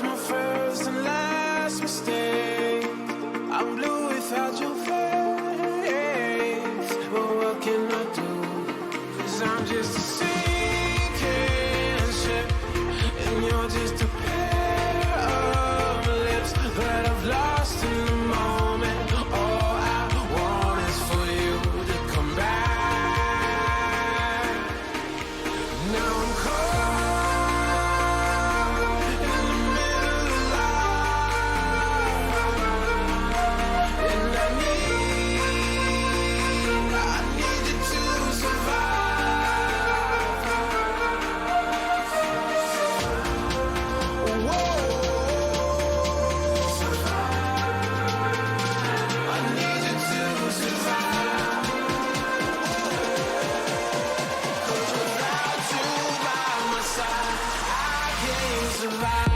my first and last mistake. I'm blue without your face. But what can I do? 'Cause I'm just a sinking ship, and you're just a pair of lips that I've lost in the moment. All I want is for you to come back. Now I'm caught in the middle of life, and I need you to survive. Whoa, I need you to survive. 'Cause without you by my side, I can't survive.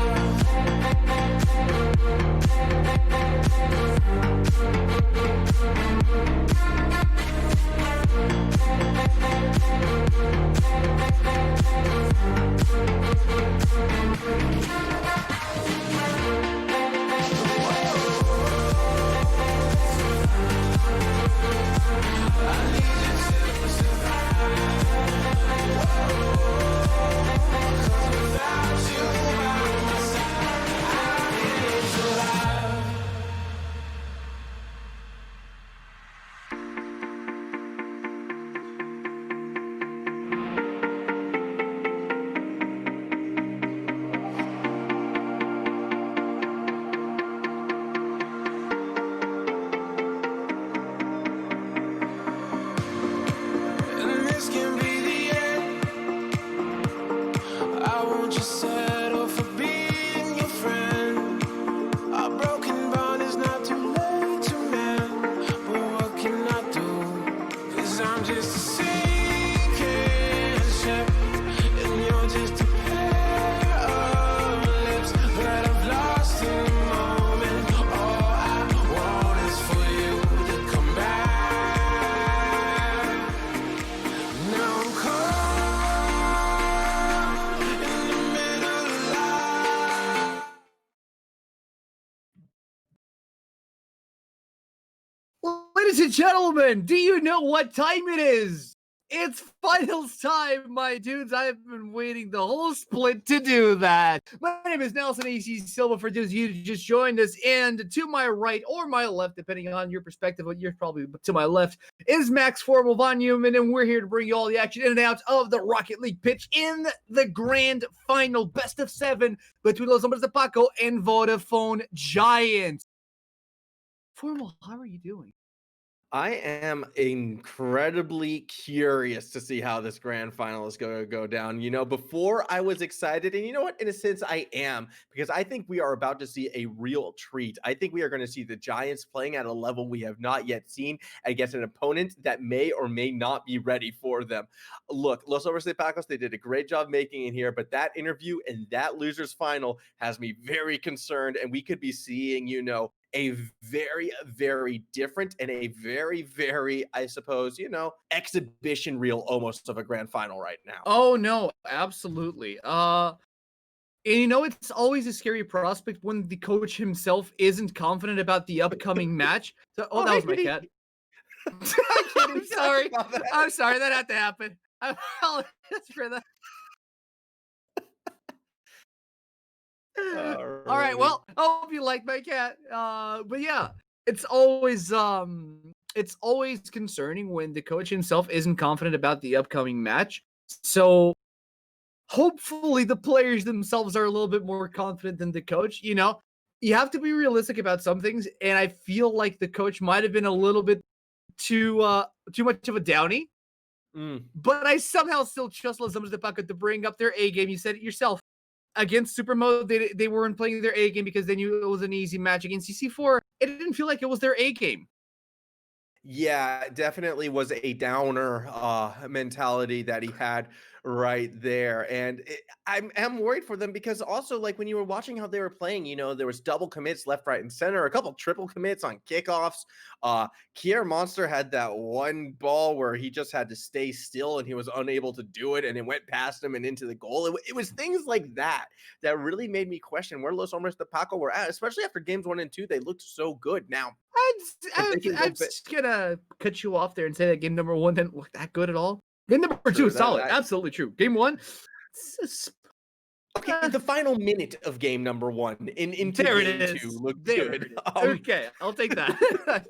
And this can be the end. I won't just settle for being your friend. A broken bond is not too late to mend. But what can I do? 'Cause I'm just a sinking ship, and you're just a pair of lips that I've lost in the moment. All I want is for you to come back. Now I'm caught in the middle of life. Ladies and gentlemen, do you know what time it is? It's finals time, my dudes. I have been waiting the whole split to do that. My name is Nelson AC Silva for those of you who just joined us, and to my right or my left, depending on your perspective, you're probably to my left, is Max Formal Von Neumann, and we're here to bring you all the action in and out of the Rocket League pitch in the grand final, best of 7 between Los Hombres de PACO and Vodafone Giants. Formal, how are you doing? I am incredibly curious to see how this grand final is going to go down. You know, before I was excited, and you know what? In a sense, I am, because I think we are about to see a real treat. I think we are going to see the Giants playing at a level we have not yet seen against an opponent that may or may not be ready for them. Look, Los Hombres de Pacos, they did a great job making it here, but that interview and that losers final has me very concerned, and we could be seeing, you know, a very, very different and a very, very, I suppose, you know, exhibition reel almost of a grand final right now. Oh no, absolutely. And you know, it's always a scary prospect when the coach himself isn't confident about the upcoming match. So, that was my cat. I'm sorry. I'm sorry. That had to happen. I apologize for that. All right. Well, I hope you like my cat. But yeah, it's always concerning when the coach himself isn't confident about the upcoming match. So hopefully the players themselves are a little bit more confident than the coach. You know, you have to be realistic about some things, and I feel like the coach might have been a little bit too much of a downy. But I somehow still trust Los Hombres de Paco to bring up their A game. You said it yourself. Against Supermo, they weren't playing their A game because they knew it was an easy match. Against CC4, it didn't feel like it was their A game. Yeah, definitely was a downer mentality that he had right there. And I'm worried for them because also, like, when you were watching how they were playing, there was double commits left, right, and center, a couple triple commits on kickoffs. Kier Monster had that one ball where he just had to stay still and he was unable to do it, and it went past him and into the goal. It was things like that that really made me question where Los Hombres de Paco were at, especially after games 1 and 2. They looked so good. Now, if they can go I'm just gonna cut you off there and say that game number one didn't look that good at all. Game number two true, is solid, that absolutely true. Game one, okay, the final minute of game number 1 into there it game 2 is. looked There good. it is. Okay, I'll take that.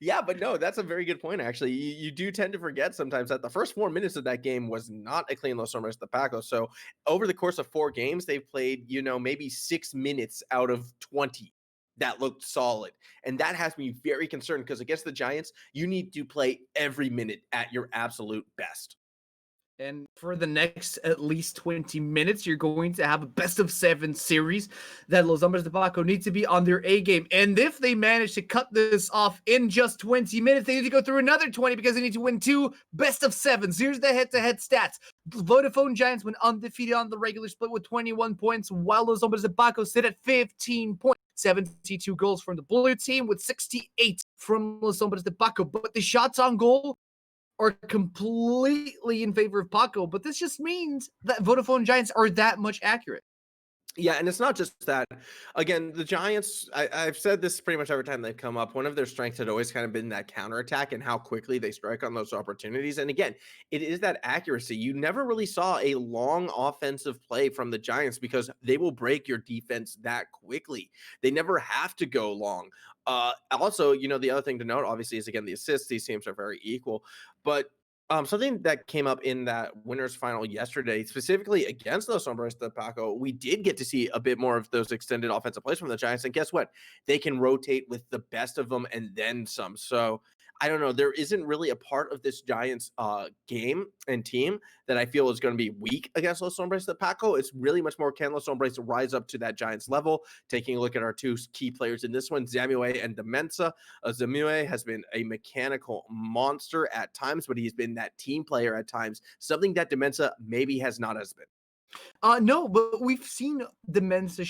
Yeah, but no, that's a very good point, actually. You do tend to forget sometimes that the first 4 minutes of that game was not a clean Los Hombres de Paco. So over the course of 4 games, they've played, maybe 6 minutes out of 20 that looked solid. And that has me very concerned because against the Giants, you need to play every minute at your absolute best. And for the next at least 20 minutes, you're going to have a best of 7 series that Los Hombres de Paco need to be on their A game. And if they manage to cut this off in just 20 minutes, they need to go through another 20 because they need to win 2 best of 7s. Here's the head-to-head stats. Vodafone Giants went undefeated on the regular split with 21 points, while Los Hombres de Paco sit at 15 points. 72 goals from the blue team with 68 from Los Hombres de Paco. But the shots on goal are completely in favor of PACO, but this just means that Vodafone Giants are that much accurate. Yeah, and it's not just that. Again, the Giants, I've said this pretty much every time they've come up. One of their strengths had always kind of been that counterattack and how quickly they strike on those opportunities. And again, it is that accuracy. You never really saw a long offensive play from the Giants because they will break your defense that quickly. They never have to go long. Also, the other thing to note, obviously, is again the assists. These teams are very equal, but something that came up in that winners final yesterday, specifically against Los Hombres de Paco, we did get to see a bit more of those extended offensive plays from the Giants. And guess what? They can rotate with the best of them and then some. So I don't know. There isn't really a part of this Giants game and team that I feel is going to be weak against Los Hombres de Paco. It's really much more can Los Hombres rise up to that Giants level. Taking a look at our 2 key players in this one, Zamue and Demensa. Zamue has been a mechanical monster at times, but he's been that team player at times, something that Demensa maybe has not as been. No, but we've seen the Mensa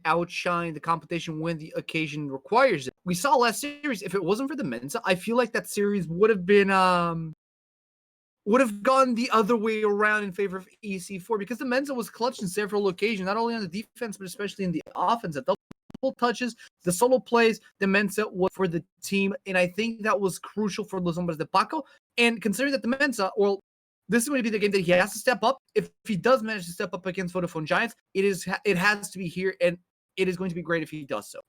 outshine the competition when the occasion requires it. We saw last series, if it wasn't for the Mensa, I feel like that series would have gone the other way around in favor of EC4 because the Mensa was clutch in several occasions, not only on the defense, but especially in the offense. At double touches, the solo plays, the Mensa was for the team. And I think that was crucial for Los Hombres de Paco. And considering that the Mensa, well, this is going to be the game that he has to step up. If he does manage to step up against Vodafone Giants, it has to be here, and it is going to be great if he does so.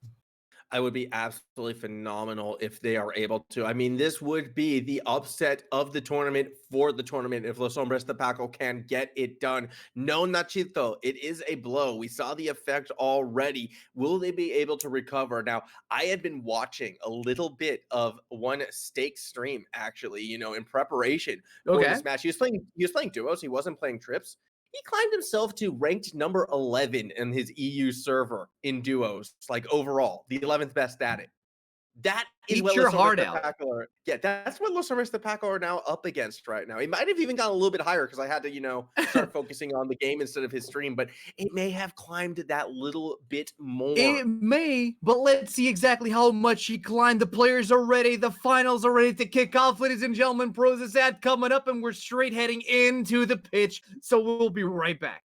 I would be absolutely phenomenal if they are able to. I mean, this would be the upset of the tournament for the tournament if Los Hombres de Paco can get it done. No, Nachito, it is a blow. We saw the effect already. Will they be able to recover? Now, I had been watching a little bit of one stake stream, actually, in preparation for Okay. this match. He was playing duos, he wasn't playing trips. He climbed himself to ranked number 11 in his EU server in duos, like overall, the 11th best at it. That is Eat what your Los Hombres heart de out. Paco are. Yeah, that's what Los Hombres de Paco are now up against right now. He might have even gone a little bit higher because I had to, start focusing on the game instead of his stream, but it may have climbed that little bit more. It may, but let's see exactly how much he climbed. The players are ready. The finals are ready to kick off, ladies and gentlemen. Pros is ad coming up, and we're straight heading into the pitch. So we'll be right back.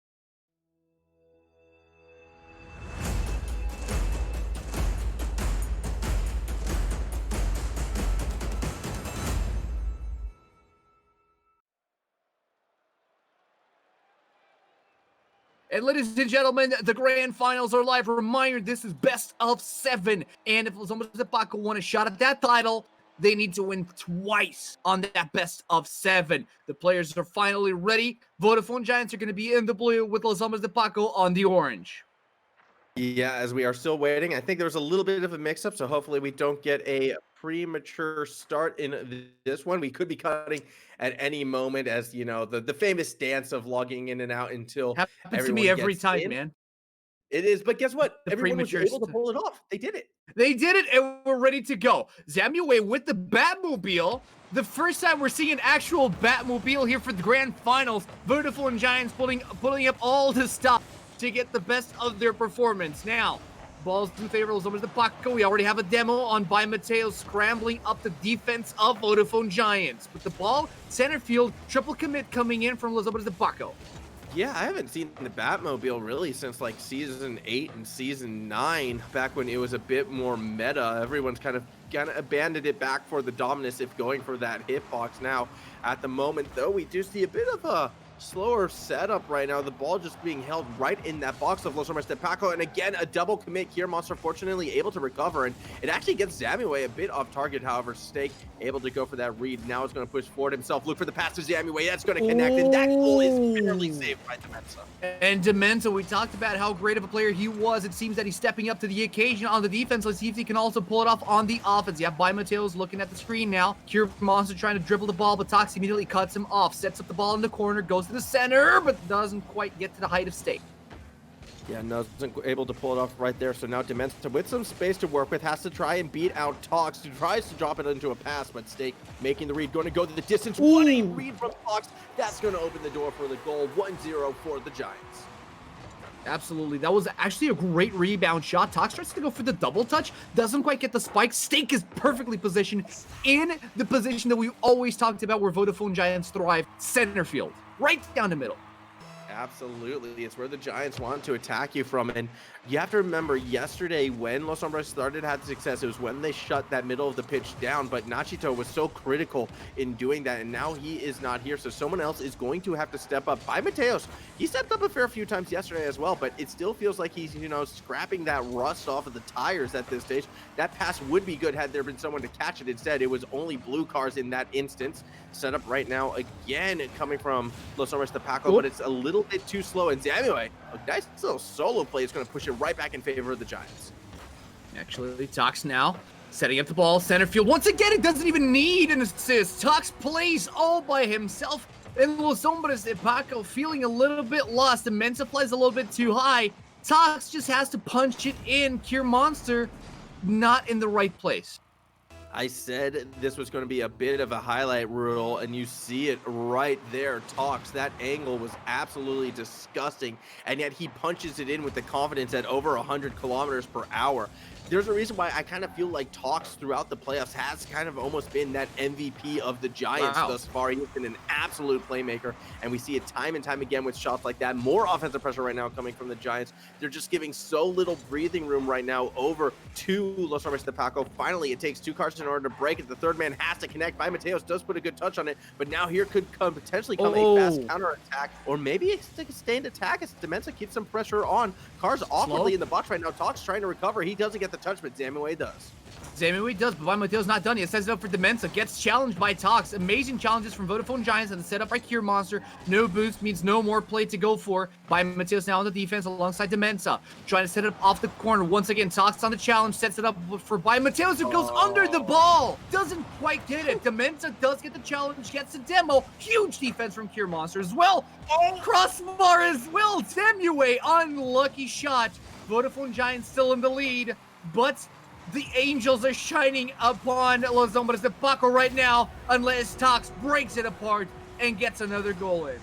And ladies and gentlemen, the grand finals are live. Reminder, this is best of 7. And if Los Hombres de Paco want a shot at that title, they need to win twice on that best of 7. The players are finally ready. Vodafone Giants are going to be in the blue with Los Hombres de Paco on the orange. Yeah, as we are still waiting, I think there was a little bit of a mix-up, so hopefully we don't get a premature start in this one. We could be cutting at any moment, as the famous dance of logging in and out until Happens to me everyone every gets time, in. man. It is, but guess what? The Everyone was premature able to pull it off. They did it. They did it, and we're ready to go. Zamue with the Batmobile. The first time we're seeing an actual Batmobile here for the grand finals. Vodafone Giants pulling up all the stuff to get the best of their performance. Now, balls in favor of Los Hombres de PACO. We already have a demo on by Mateo scrambling up the defense of Vodafone Giants. With the ball, center field, triple commit coming in from Los Hombres de PACO. Yeah, I haven't seen the Batmobile really since like season 8 and season 9, back when it was a bit more meta. Everyone's kind of abandoned it back for the Dominus if going for that hitbox now. At the moment, though, we do see a bit of a slower setup right now. The ball just being held right in that box of Los Hombres de PACO, and again a double commit here. Monster fortunately able to recover, and it actually gets Zamue a bit off target. However, Steak able to go for that read. Now it's going to push forward himself, look for the pass to Zamue. That's going to connect, and that goal is barely saved by Demensa. And Demensa, we talked about how great of a player he was. It seems that he's stepping up to the occasion on the defense. Let's see if he can also pull it off on the offense. Yeah, By Mateo's looking at the screen now. Cure Monster trying to dribble the ball, but Tox immediately cuts him off. Sets up the ball in the corner, goes to the center, but doesn't quite get to the height of Steak. Yeah, no, isn't able to pull it off right there. So now Demensa, with some space to work with, has to try and beat out Tox. He tries to drop it into a pass, but Steak making the read, going to go to the distance. What a read from Tox. That's going to open the door for the goal. 1-0 for the Giants. Absolutely. That was actually a great rebound shot. Tox tries to go for the double touch. Doesn't quite get the spike. Steak is perfectly positioned in the position that we always talked about where Vodafone Giants thrive. Center field. Right down the middle. Absolutely. It's where the Giants want to attack you from. And you have to remember, yesterday when Los Hombres started had success, it was when they shut that middle of the pitch down. But Nachito was so critical in doing that, and now he is not here. So someone else is going to have to step up. By Mateos, he stepped up a fair few times yesterday as well, but it still feels like he's, you know, scrapping that rust off of the tires at this stage. That pass would be good had there been someone to catch it. Instead, it was only blue cars in that instance. Set up right now again coming from Los Hombres de PACO, but it's a little bit too slow. And Zamue, a nice little solo play is going to push it right back in favor of the Giants. Actually, Tox now setting up the ball, center field. Once again, it doesn't even need an assist. Tox plays all by himself. And Los Hombres de PACO feeling a little bit lost. The Mensa flies a little bit too high. Tox just has to punch it in. Cure Monster not in the right place. I said this was going to be a bit of a highlight reel, and you see it right there. Tox, that angle was absolutely disgusting, and yet he punches it in with the confidence at over 100 kilometers per hour. There's a reason why I kind of feel like Tox throughout the playoffs has kind of almost been that MVP of the Giants thus far. He's been an absolute playmaker, and we see it time and time again with shots like that. More offensive pressure right now coming from the Giants. They're just giving so little breathing room right now over to Los Hombres de PACO. Finally, it takes two cars in order to break it. The third man has to connect. By Mateos does put a good touch on it, but now here could potentially come a fast counter attack, or maybe a sustained attack as Demensa keeps some pressure on. Cars awkwardly in the box right now. Tox trying to recover. He doesn't get the touch, but Zamue does. Zamue does, but Mateo's not done yet. Sets it up for Demensa. Gets challenged by Tox. Amazing challenges from Vodafone Giants and the setup by Cure Monster. No boost means no more play to go for. By Mateo's now on the defense alongside Demensa. Trying to set it up off the corner. Once again, Tox on the challenge. Sets it up for By Mateos, who goes under the ball. Doesn't quite get it. Demensa does get the challenge. Gets the demo. Huge defense from Cure Monster as well. Crossbar as well. Zamue, unlucky shot. Vodafone Giants still in the lead, but the Angels are shining upon Los Hombres de PACO right now, unless Tox breaks it apart and gets another goal in.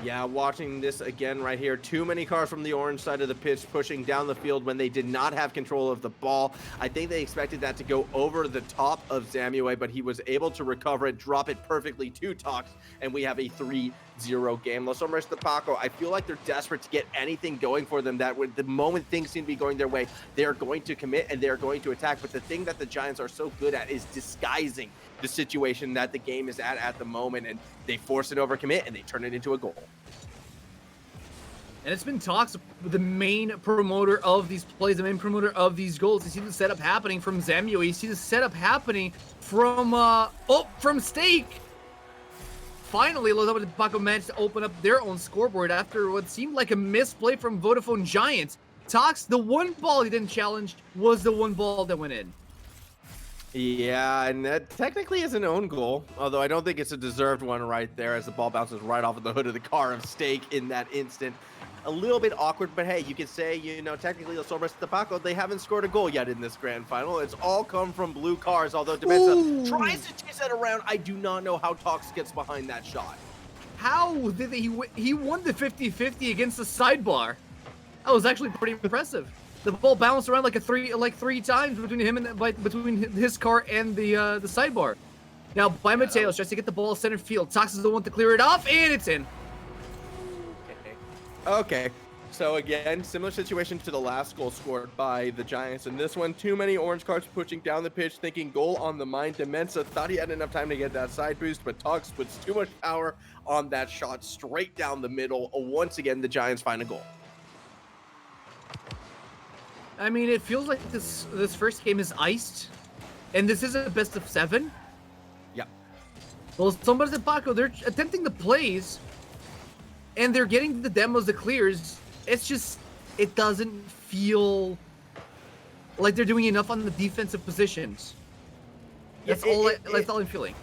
Yeah, watching this again right here. Too many cars from the orange side of the pitch pushing down the field when they did not have control of the ball. I think they expected that to go over the top of Zamue, but he was able to recover it, drop it perfectly to Tox, and we have a 3-0 game. Los Hombres de PACO, I feel like they're desperate to get anything going for them, that the moment things seem to be going their way, they're going to commit and they're going to attack. But the thing that the Giants are so good at is disguising the situation that the game is at the moment, and they force an overcommit and they turn it into a goal. And it's been Tox, the main promoter of these plays, the main promoter of these goals. You see the setup happening from Zamue. You see the setup happening from Steak. Finally, Los Hombres de PACO managed to open up their own scoreboard after what seemed like a misplay from Vodafone Giants. Tox, the one ball he didn't challenge was the one ball that went in. Yeah, and that technically is an own goal, although I don't think it's a deserved one right there, as the ball bounces right off of the hood of the car of Steak in that instant. a little bit awkward, but hey, you could say, technically Los Hombres de PACO, they haven't scored a goal yet in this grand final. It's all come from blue cars, although Demensa tries to chase that around. I do not know how Tox gets behind that shot. How did he won the 50-50 against the sidebar? That was actually pretty impressive. The ball bounced around like three times between him and between his car and the sidebar. Now, by Mateos tries to get the ball center field. Tox is the one to clear it off, and it's in. Okay. So again, similar situation to the last goal scored by the Giants. In this one, too many orange cards pushing down the pitch, thinking goal on the mind. Demensa thought he had enough time to get that side boost, but Tox puts too much power on that shot straight down the middle. Once again, the Giants find a goal. I mean, it feels like this first game is iced, and this is a best of 7. Yeah. Well, somebody's at PACO, they're attempting the plays, and they're getting the demos, the clears. It's just, it doesn't feel like they're doing enough on the defensive positions. That's all I'm feeling.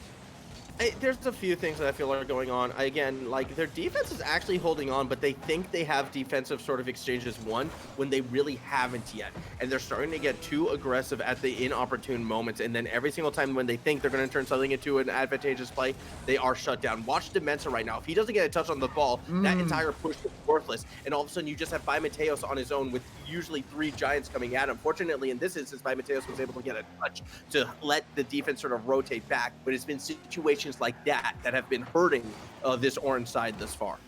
There's a few things that I feel are going on. Again, like their defense is actually holding on, but they think they have defensive sort of exchanges won when they really haven't yet. And they're starting to get too aggressive at the inopportune moments. And then every single time when they think they're going to turn something into an advantageous play, they are shut down. Watch Demensa right now. If he doesn't get a touch on the ball, that entire push is worthless. And all of a sudden you just have By Mateos on his own with usually 3 Giants coming at him. Fortunately, in this instance, By Mateos was able to get a touch to let the defense sort of rotate back. But it's been situations like that have been hurting this orange side thus far.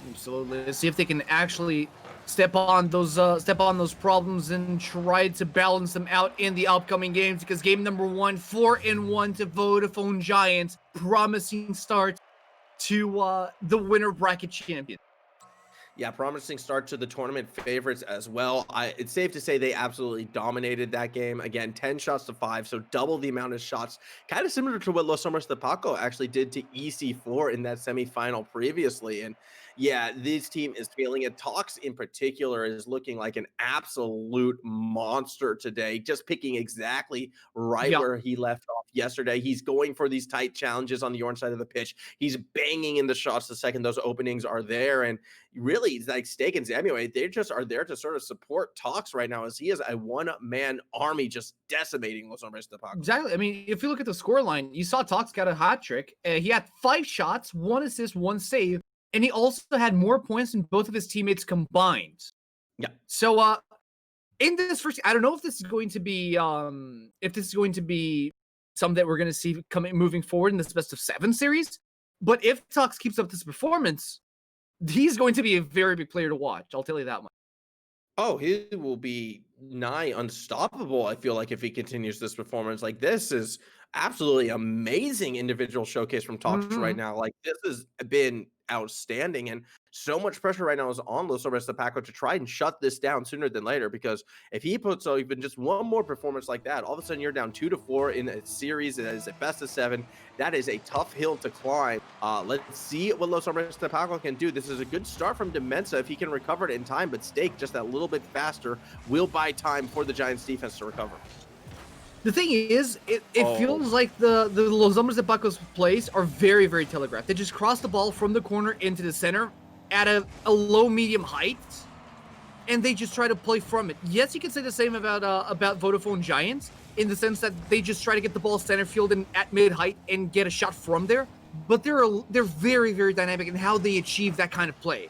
Absolutely. Let's see if they can actually step on those problems and try to balance them out in the upcoming games, because game number 1, 4-1 to Vodafone Giants, promising start to the winner bracket champion. Yeah, promising start to the tournament favorites as well. It's safe to say they absolutely dominated that game. Again, 10 shots to 5, so double the amount of shots. Kind of similar to what Los Hombres de PACO actually did to EC4 in that semifinal previously. And yeah, this team is feeling it. Tox in particular is looking like an absolute monster today, just picking exactly right where he left off yesterday. He's going for these tight challenges on the orange side of the pitch. He's banging in the shots the second those openings are there. And really, like Steak and Zamue, they just are there to sort of support Tox right now, as he is a one-man army just decimating Los Hombres de PACO. Exactly. I mean, if you look at the scoreline, you saw Tox got a hat trick. He had 5 shots, 1 assist, 1 save, and he also had more points than both of his teammates combined. Yeah. So, in this first, I don't know if this is going to be, something that we're going to see moving forward in this best of 7 series. But if Tox keeps up this performance, he's going to be a very big player to watch. I'll tell you that much. Oh, he will be nigh unstoppable, I feel like, if he continues this performance. Like, this is absolutely amazing individual showcase from Tox right now. Like, this has been outstanding, and so much pressure right now is on Los Hombres de PACO to try and shut this down sooner than later, because if he puts even just one more performance like that, all of a sudden you're down 2-4 in a series that is a best of 7. That is a tough hill to climb. Let's see what Los Hombres de PACO can do. This is a good start from Demensa if he can recover it in time, but Steak just that little bit faster will buy time for the Giants defense to recover. The thing is, it feels like the Los Hombres de PACO's plays are very, very telegraphed. They just cross the ball from the corner into the center at a low-medium height, and they just try to play from it. Yes, you can say the same about Vodafone Giants, in the sense that they just try to get the ball center field and at mid-height and get a shot from there, but they're very, very dynamic in how they achieve that kind of play.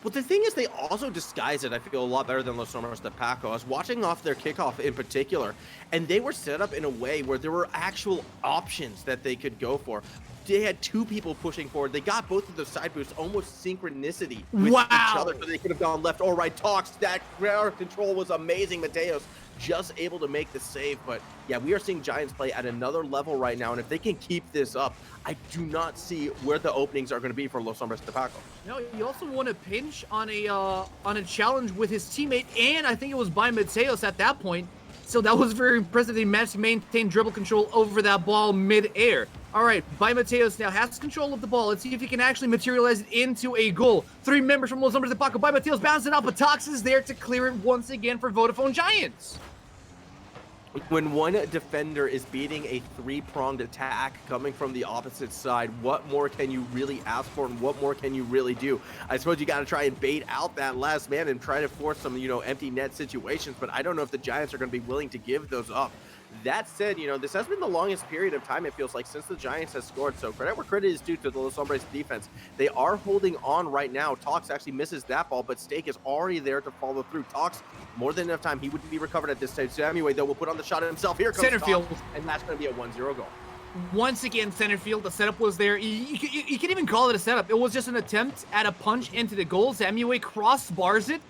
But the thing is, they also disguise it, I feel, a lot better than Los Hombres de PACO. I was watching off their kickoff in particular, and they were set up in a way where there were actual options that they could go for. They had 2 people pushing forward. They got both of those side boosts, almost synchronicity with each other, so they could have gone left or right. Tox, that ground control was amazing. Mateos just able to make the save. But yeah, we are seeing Giants play at another level right now, and if they can keep this up, I do not see where the openings are going to be for Los Hombres de PACO. No, he also won a pinch on a challenge with his teammate, and I think it was by Mateos at that point. So that was very impressive. They managed to maintain dribble control over that ball mid-air. All right, by Mateos now has control of the ball. Let's see if he can actually materialize it into a goal. 3 members from Los Hombres de PACO. By Mateos bouncing up, but Tox is there to clear it once again for Vodafone Giants. When one defender is beating a three-pronged attack coming from the opposite side, what more can you really ask for and what more can you really do? I suppose you got to try and bait out that last man and try to force some, empty net situations, but I don't know if the Giants are going to be willing to give those up. That said, this has been the longest period of time, it feels like, since the Giants has scored. So credit where credit is due to the Los Hombres defense. They are holding on right now. Talks actually misses that ball, but Steak is already there to follow through. Talks more than enough time. He would be recovered at this stage. So anyway, though, will put on the shot himself. Here comes Center Talks, field. and that's going to be a 1-0 goal. Once again, center field, the setup was there. You can't even call it a setup. It was just an attempt at a punch into the goal. Zamue crossbars it,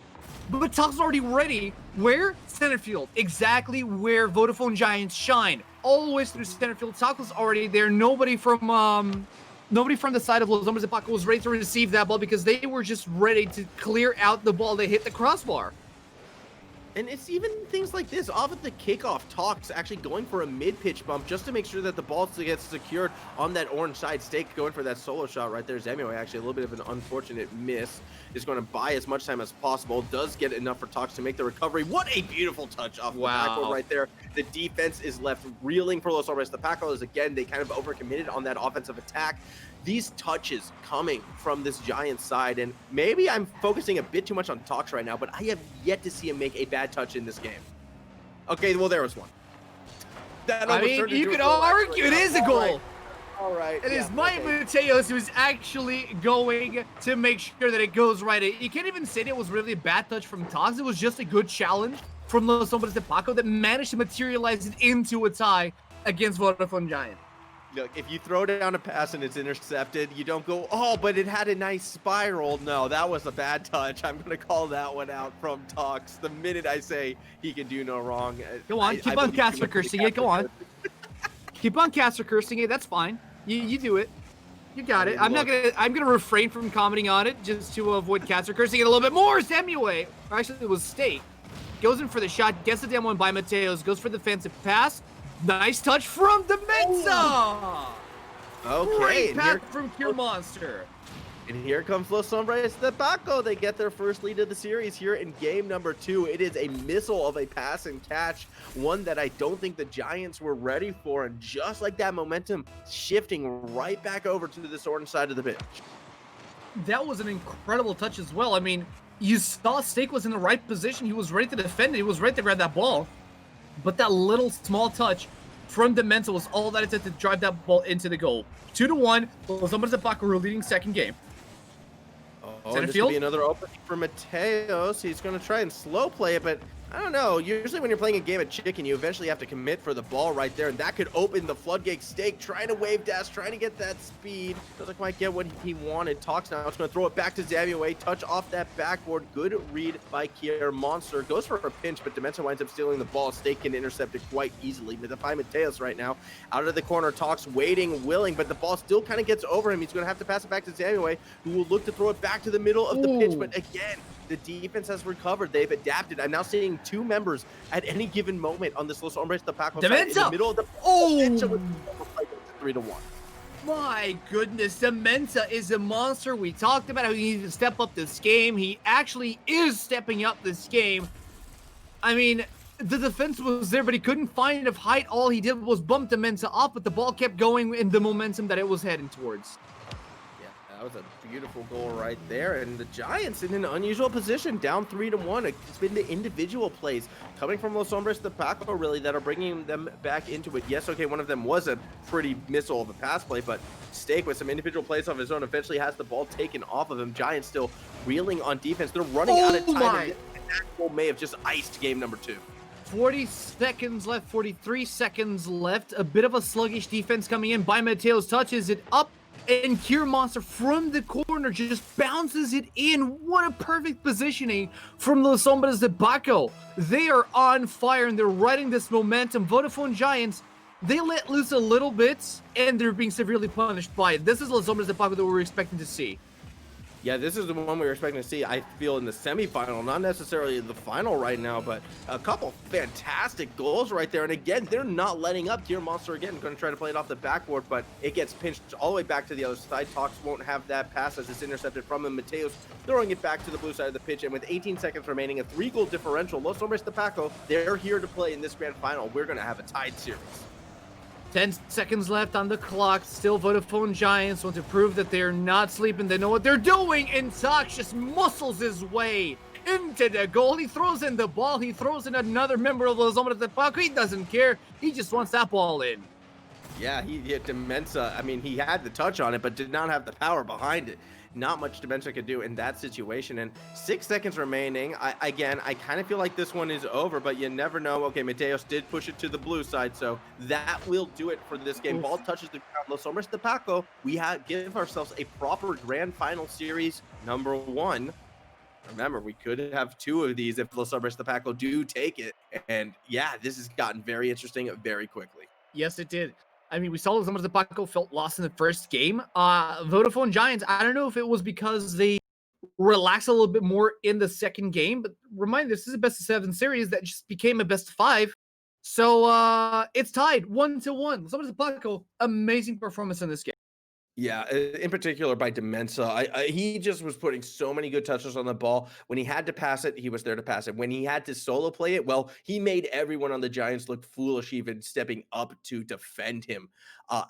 but Talks is already ready. Where? Center field. Exactly where Vodafone Giants shine. All the way through center field. Talks was already there. Nobody from the side of Los Hombres de PACO was ready to receive that ball because they were just ready to clear out the ball. They hit the crossbar. And it's even things like this. Off at the kickoff, Talks actually going for a mid-pitch bump just to make sure that the ball gets secured on that orange side. Steak going for that solo shot right there. Zamue actually a little bit of an unfortunate miss. Is going to buy as much time as possible. Does get enough for Talks to make the recovery. What a beautiful touch off the backboard right there. The defense is left reeling for Los Hombres. The PACO again, they kind of overcommitted on that offensive attack. These touches coming from this Giants side, and maybe I'm focusing a bit too much on Talks right now, but I have yet to see him make a bad touch in this game. Okay, well, there was one. I mean, you could argue it is a goal. All right. It is Mike Mateos who's actually going to make sure that it goes right. You can't even say that it was really a bad touch from Talks. It was just a good challenge from Los Hombres de PACO that managed to materialize it into a tie against Vodafone Giant. Look, if you throw down a pass and it's intercepted, you don't go, oh, but it had a nice spiral. No, that was a bad touch. I'm going to call that one out from Talks the minute I say he can do no wrong. Go on, keep on Casper cursing it. Go on. Keep on Casper cursing it. That's fine. You do it. You got it. I'm gonna refrain from commenting on it just to avoid Casper cursing it a little bit more. Zamue, or actually it was Steak, goes in for the shot, gets the damn one by Mateos, goes for the defensive pass. Nice touch from Demenza. Okay. Great pass from Cure Monster. And here comes Los Hombres de PACO. They get their first lead of the series here in game number 2. It is a missile of a pass and catch, one that I don't think the Giants were ready for. And just like that, momentum shifting right back over to this orange side of the pitch. That was an incredible touch as well. I mean, you saw Steak was in the right position. He was ready to defend it. He was ready to grab that ball. But that little small touch from Demenza was all that it took to drive that ball into the goal. 2-1. Los Hombres de PACO were leading second game. Oh, this could be another opening for Mateos. He's going to try and slow play it, but I don't know. Usually when you're playing a game of chicken, you eventually have to commit for the ball right there, and that could open the floodgate. Steak trying to wave dash, trying to get that speed. Doesn't quite get what he wanted. Talks now. It's going to throw it back to Zamue. Touch off that backboard. Good read by Kier Monster. Goes for a pinch, but Demenza winds up stealing the ball. Steak can intercept it quite easily. But the Mateos right now out of the corner. Talks waiting, willing, but the ball still kind of gets over him. He's going to have to pass it back to Zamue, who will look to throw it back to the middle of the pitch. But again, the defense has recovered. They've adapted. I'm now seeing two members at any given moment on this Los Hombres de PACO side in the middle of the 3-1. My goodness, Demenza is a monster. We talked about how he needed to step up this game. He actually is stepping up this game. I mean, the defense was there, but he couldn't find enough height. All he did was bump Demenza off, but the ball kept going in the momentum that it was heading towards. That was a beautiful goal right there, and the Giants in an unusual position, down 3-1. It's been the individual plays coming from Los Hombres de PACO really that are bringing them back into it. Yes, okay, one of them was a pretty missile of a pass play, but Steak with some individual plays of his own eventually has the ball taken off of him. Giants still reeling on defense. They're running out of time, and that goal may have just iced game number 2. 40 seconds left, 43 seconds left. A bit of a sluggish defense coming in. By Mateos touches it up, and Cure Monster from the corner just bounces it in. What a perfect positioning from Los Hombres de PACO. They are on fire and they're riding this momentum. Vodafone Giants, they let loose a little bit and they're being severely punished by it. This is Los Hombres de PACO that we're expecting to see. Yeah, this is the one we were expecting to see, I feel, in the semifinal, not necessarily the final right now, but a couple fantastic goals right there. And again, they're not letting up. Deer Monster, again, going to try to play it off the backboard, but it gets pinched all the way back to the other side. Tox won't have that pass as it's intercepted from him. Mateos throwing it back to the blue side of the pitch, and with 18 seconds remaining, a 3-goal differential. Los Hombres de PACO, they're here to play in this grand final. We're going to have a tied series. 10 seconds left on the clock. Still Vodafone Giants want to prove that they're not sleeping. They know what they're doing. And Tox just muscles his way into the goal. He throws in the ball. He throws in another member of Los Hombres de PACO. He doesn't care. He just wants that ball in. Yeah, he hit Demensa. I mean, he had the touch on it, but did not have the power behind it. Not much Demensa could do in that situation. And 6 seconds remaining. I kind of feel like this one is over, but you never know. Okay, Mateos did push it to the blue side, so that will do it for this game. Ball touches the ground. Los Hombres de PACO, we give ourselves a proper grand final series number 1. Remember, we could have 2 of these if Los Hombres de PACO do take it. And yeah, this has gotten very interesting very quickly. Yes, it did. I mean, we saw Los Hombres de PACO felt lost in the first game. Vodafone Giants, I don't know if it was because they relaxed a little bit more in the second game, but remind this is a best of 7 series that just became a best of 5. So it's tied 1-1. Los Hombres de PACO, amazing performance in this game. Yeah, in particular by Demensa. He just was putting so many good touches on the ball. When he had to pass it, he was there to pass it. When he had to solo play it, well, he made everyone on the Giants look foolish, even stepping up to defend him.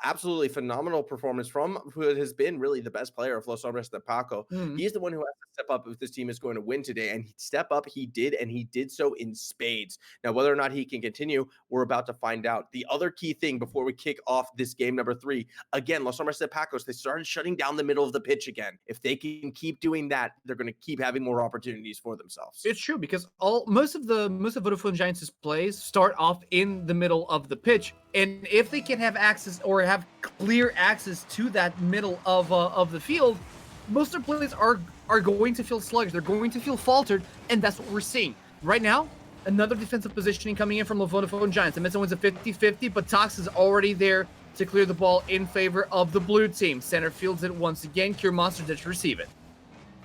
Absolutely phenomenal performance from who has been really the best player of Los Hombres de PACO. He's the one who has to step up if this team is going to win today. And step up, he did, and he did so in spades. Now, whether or not he can continue, we're about to find out. The other key thing before we kick off this game number 3, again, Los Hombres de PACO, they started shutting down the middle of the pitch again. If they can keep doing that, they're going to keep having more opportunities for themselves. It's true because most of Vodafone Giants' plays start off in the middle of the pitch, and if they can have access or have clear access to that middle of the field, most of their plays are going to feel sluggish. They're going to feel faltered, and that's what we're seeing right now. Another defensive positioning coming in from the Vodafone Giants. The Mensa wins a 50-50, but Tox is already there to clear the ball in favor of the blue team. Center fields it once again. Cure Monster did receive it.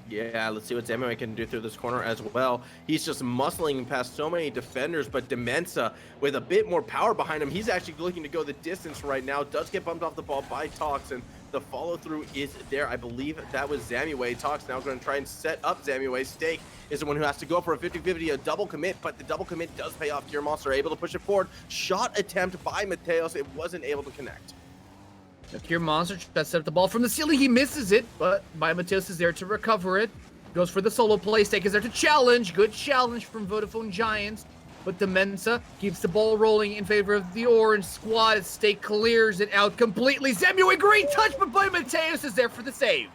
Yeah, let's see what Samuel can do through this corner as well. He's just muscling past so many defenders, but Demensa with a bit more power behind him. He's actually looking to go the distance right now. Does get bumped off the ball by Tox, and the follow-through is there. I believe that was Zamue. Tox now going to try and set up Zamue. Stake is the one who has to go for a 50-50, a double commit, but the double commit does pay off. Cure Monster able to push it forward. Shot attempt by Mateos. It wasn't able to connect. Cure Monster tries to set up the ball from the ceiling. He misses it, but Mateos is there to recover it. Goes for the solo play. Stake is there to challenge. Good challenge from Vodafone Giants. But Demensa keeps the ball rolling in favor of the orange squad. Stake clears it out completely. Zamue, great touch, but Mateos is there for the save.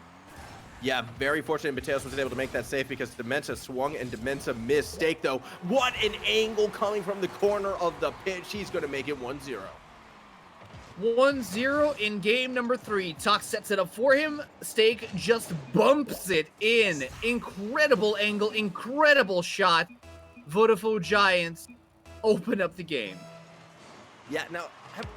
Yeah, very fortunate Mateos was able to make that save because Demensa swung and Demensa missed. Stake, though, what an angle coming from the corner of the pitch. He's going to make it 1-0. 1-0 in game number 3. Tox sets it up for him. Stake just bumps it in. Incredible angle, incredible shot. Vodafone Giants open up the game. Yeah, now,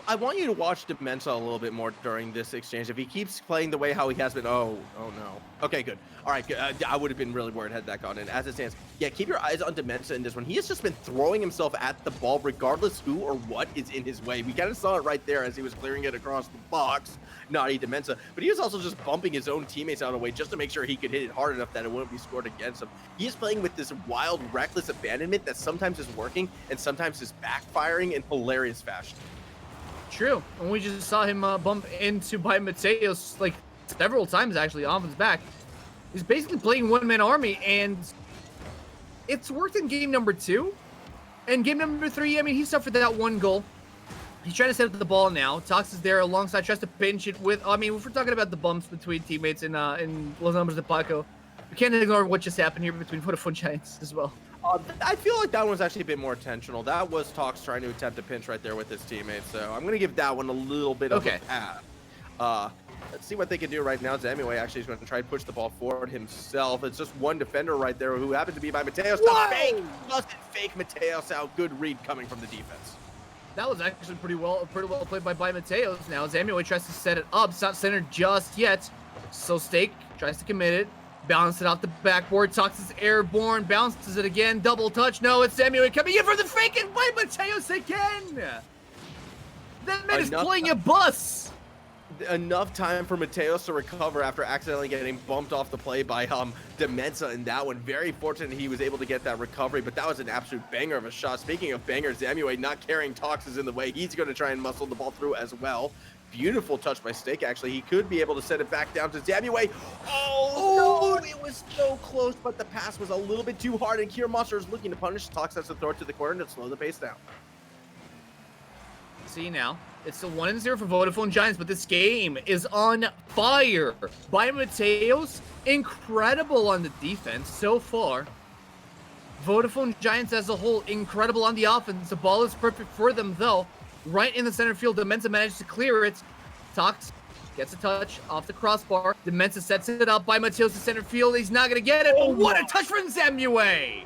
I want you to watch Demensa a little bit more during this exchange. If he keeps playing the way how he has been, oh no. Okay, good. All right, good. I would have been really worried had that gone in. As it stands, yeah, keep your eyes on Demensa in this one. He has just been throwing himself at the ball regardless who or what is in his way. We kind of saw it right there as he was clearing it across the box. Naughty Demensa, but he was also just bumping his own teammates out of the way just to make sure he could hit it hard enough that it wouldn't be scored against him. He is playing with this wild, reckless abandonment that sometimes is working and sometimes is backfiring in hilarious fashion. True, and we just saw him bump into by Mateos like several times actually off his back. He's basically playing one-man army, and it's worked in game number 2. And game number 3, I mean, he suffered that 1 goal. He's trying to set up the ball now. Tox is there alongside, tries to pinch it with. I mean, if we're talking about the bumps between teammates in Los Hombres de PACO, we can't ignore what just happened here between Vodafone Giants as well. I feel like that one was actually a bit more intentional. That was Tox trying to attempt a pinch right there with his teammates. So I'm going to give that one a little bit of a pass. Let's see what they can do right now. Zamue actually is going to try and push the ball forward himself. It's just one defender right there who happened to be by Mateos. Fake! Doesn't fake Mateos out. Good read coming from the defense. That was actually pretty well played by Mateos. Now Zamue tries to set it up. It's not centered just yet. So Stake tries to commit it. Bounce it off the backboard. Tox is airborne. Bounces it again. Double touch. No, it's Samuel coming in for the fake and by Mateos again. That man is playing a bus. Enough time for Mateos to recover after accidentally getting bumped off the play by Demensa in that one. Very fortunate he was able to get that recovery, but that was an absolute banger of a shot. Speaking of bangers, Zamue not carrying Tox is in the way. He's going to try and muscle the ball through as well. Beautiful touch by Steak, actually. He could be able to send it back down to Zamue. Oh, no, it was so close, but the pass was a little bit too hard, and Kier Monster is looking to punish. Tox has to throw it to the corner to slow the pace down. See now, it's still 1-0 for Vodafone Giants, but this game is on fire by Mateos. Incredible on the defense so far. Vodafone Giants as a whole, incredible on the offense. The ball is perfect for them, though. Right in the center field, Demensa managed to clear it. Tox gets a touch off the crossbar. Demensa sets it up by Mateos to center field. He's not going to get it. Oh, what a touch from Zamue!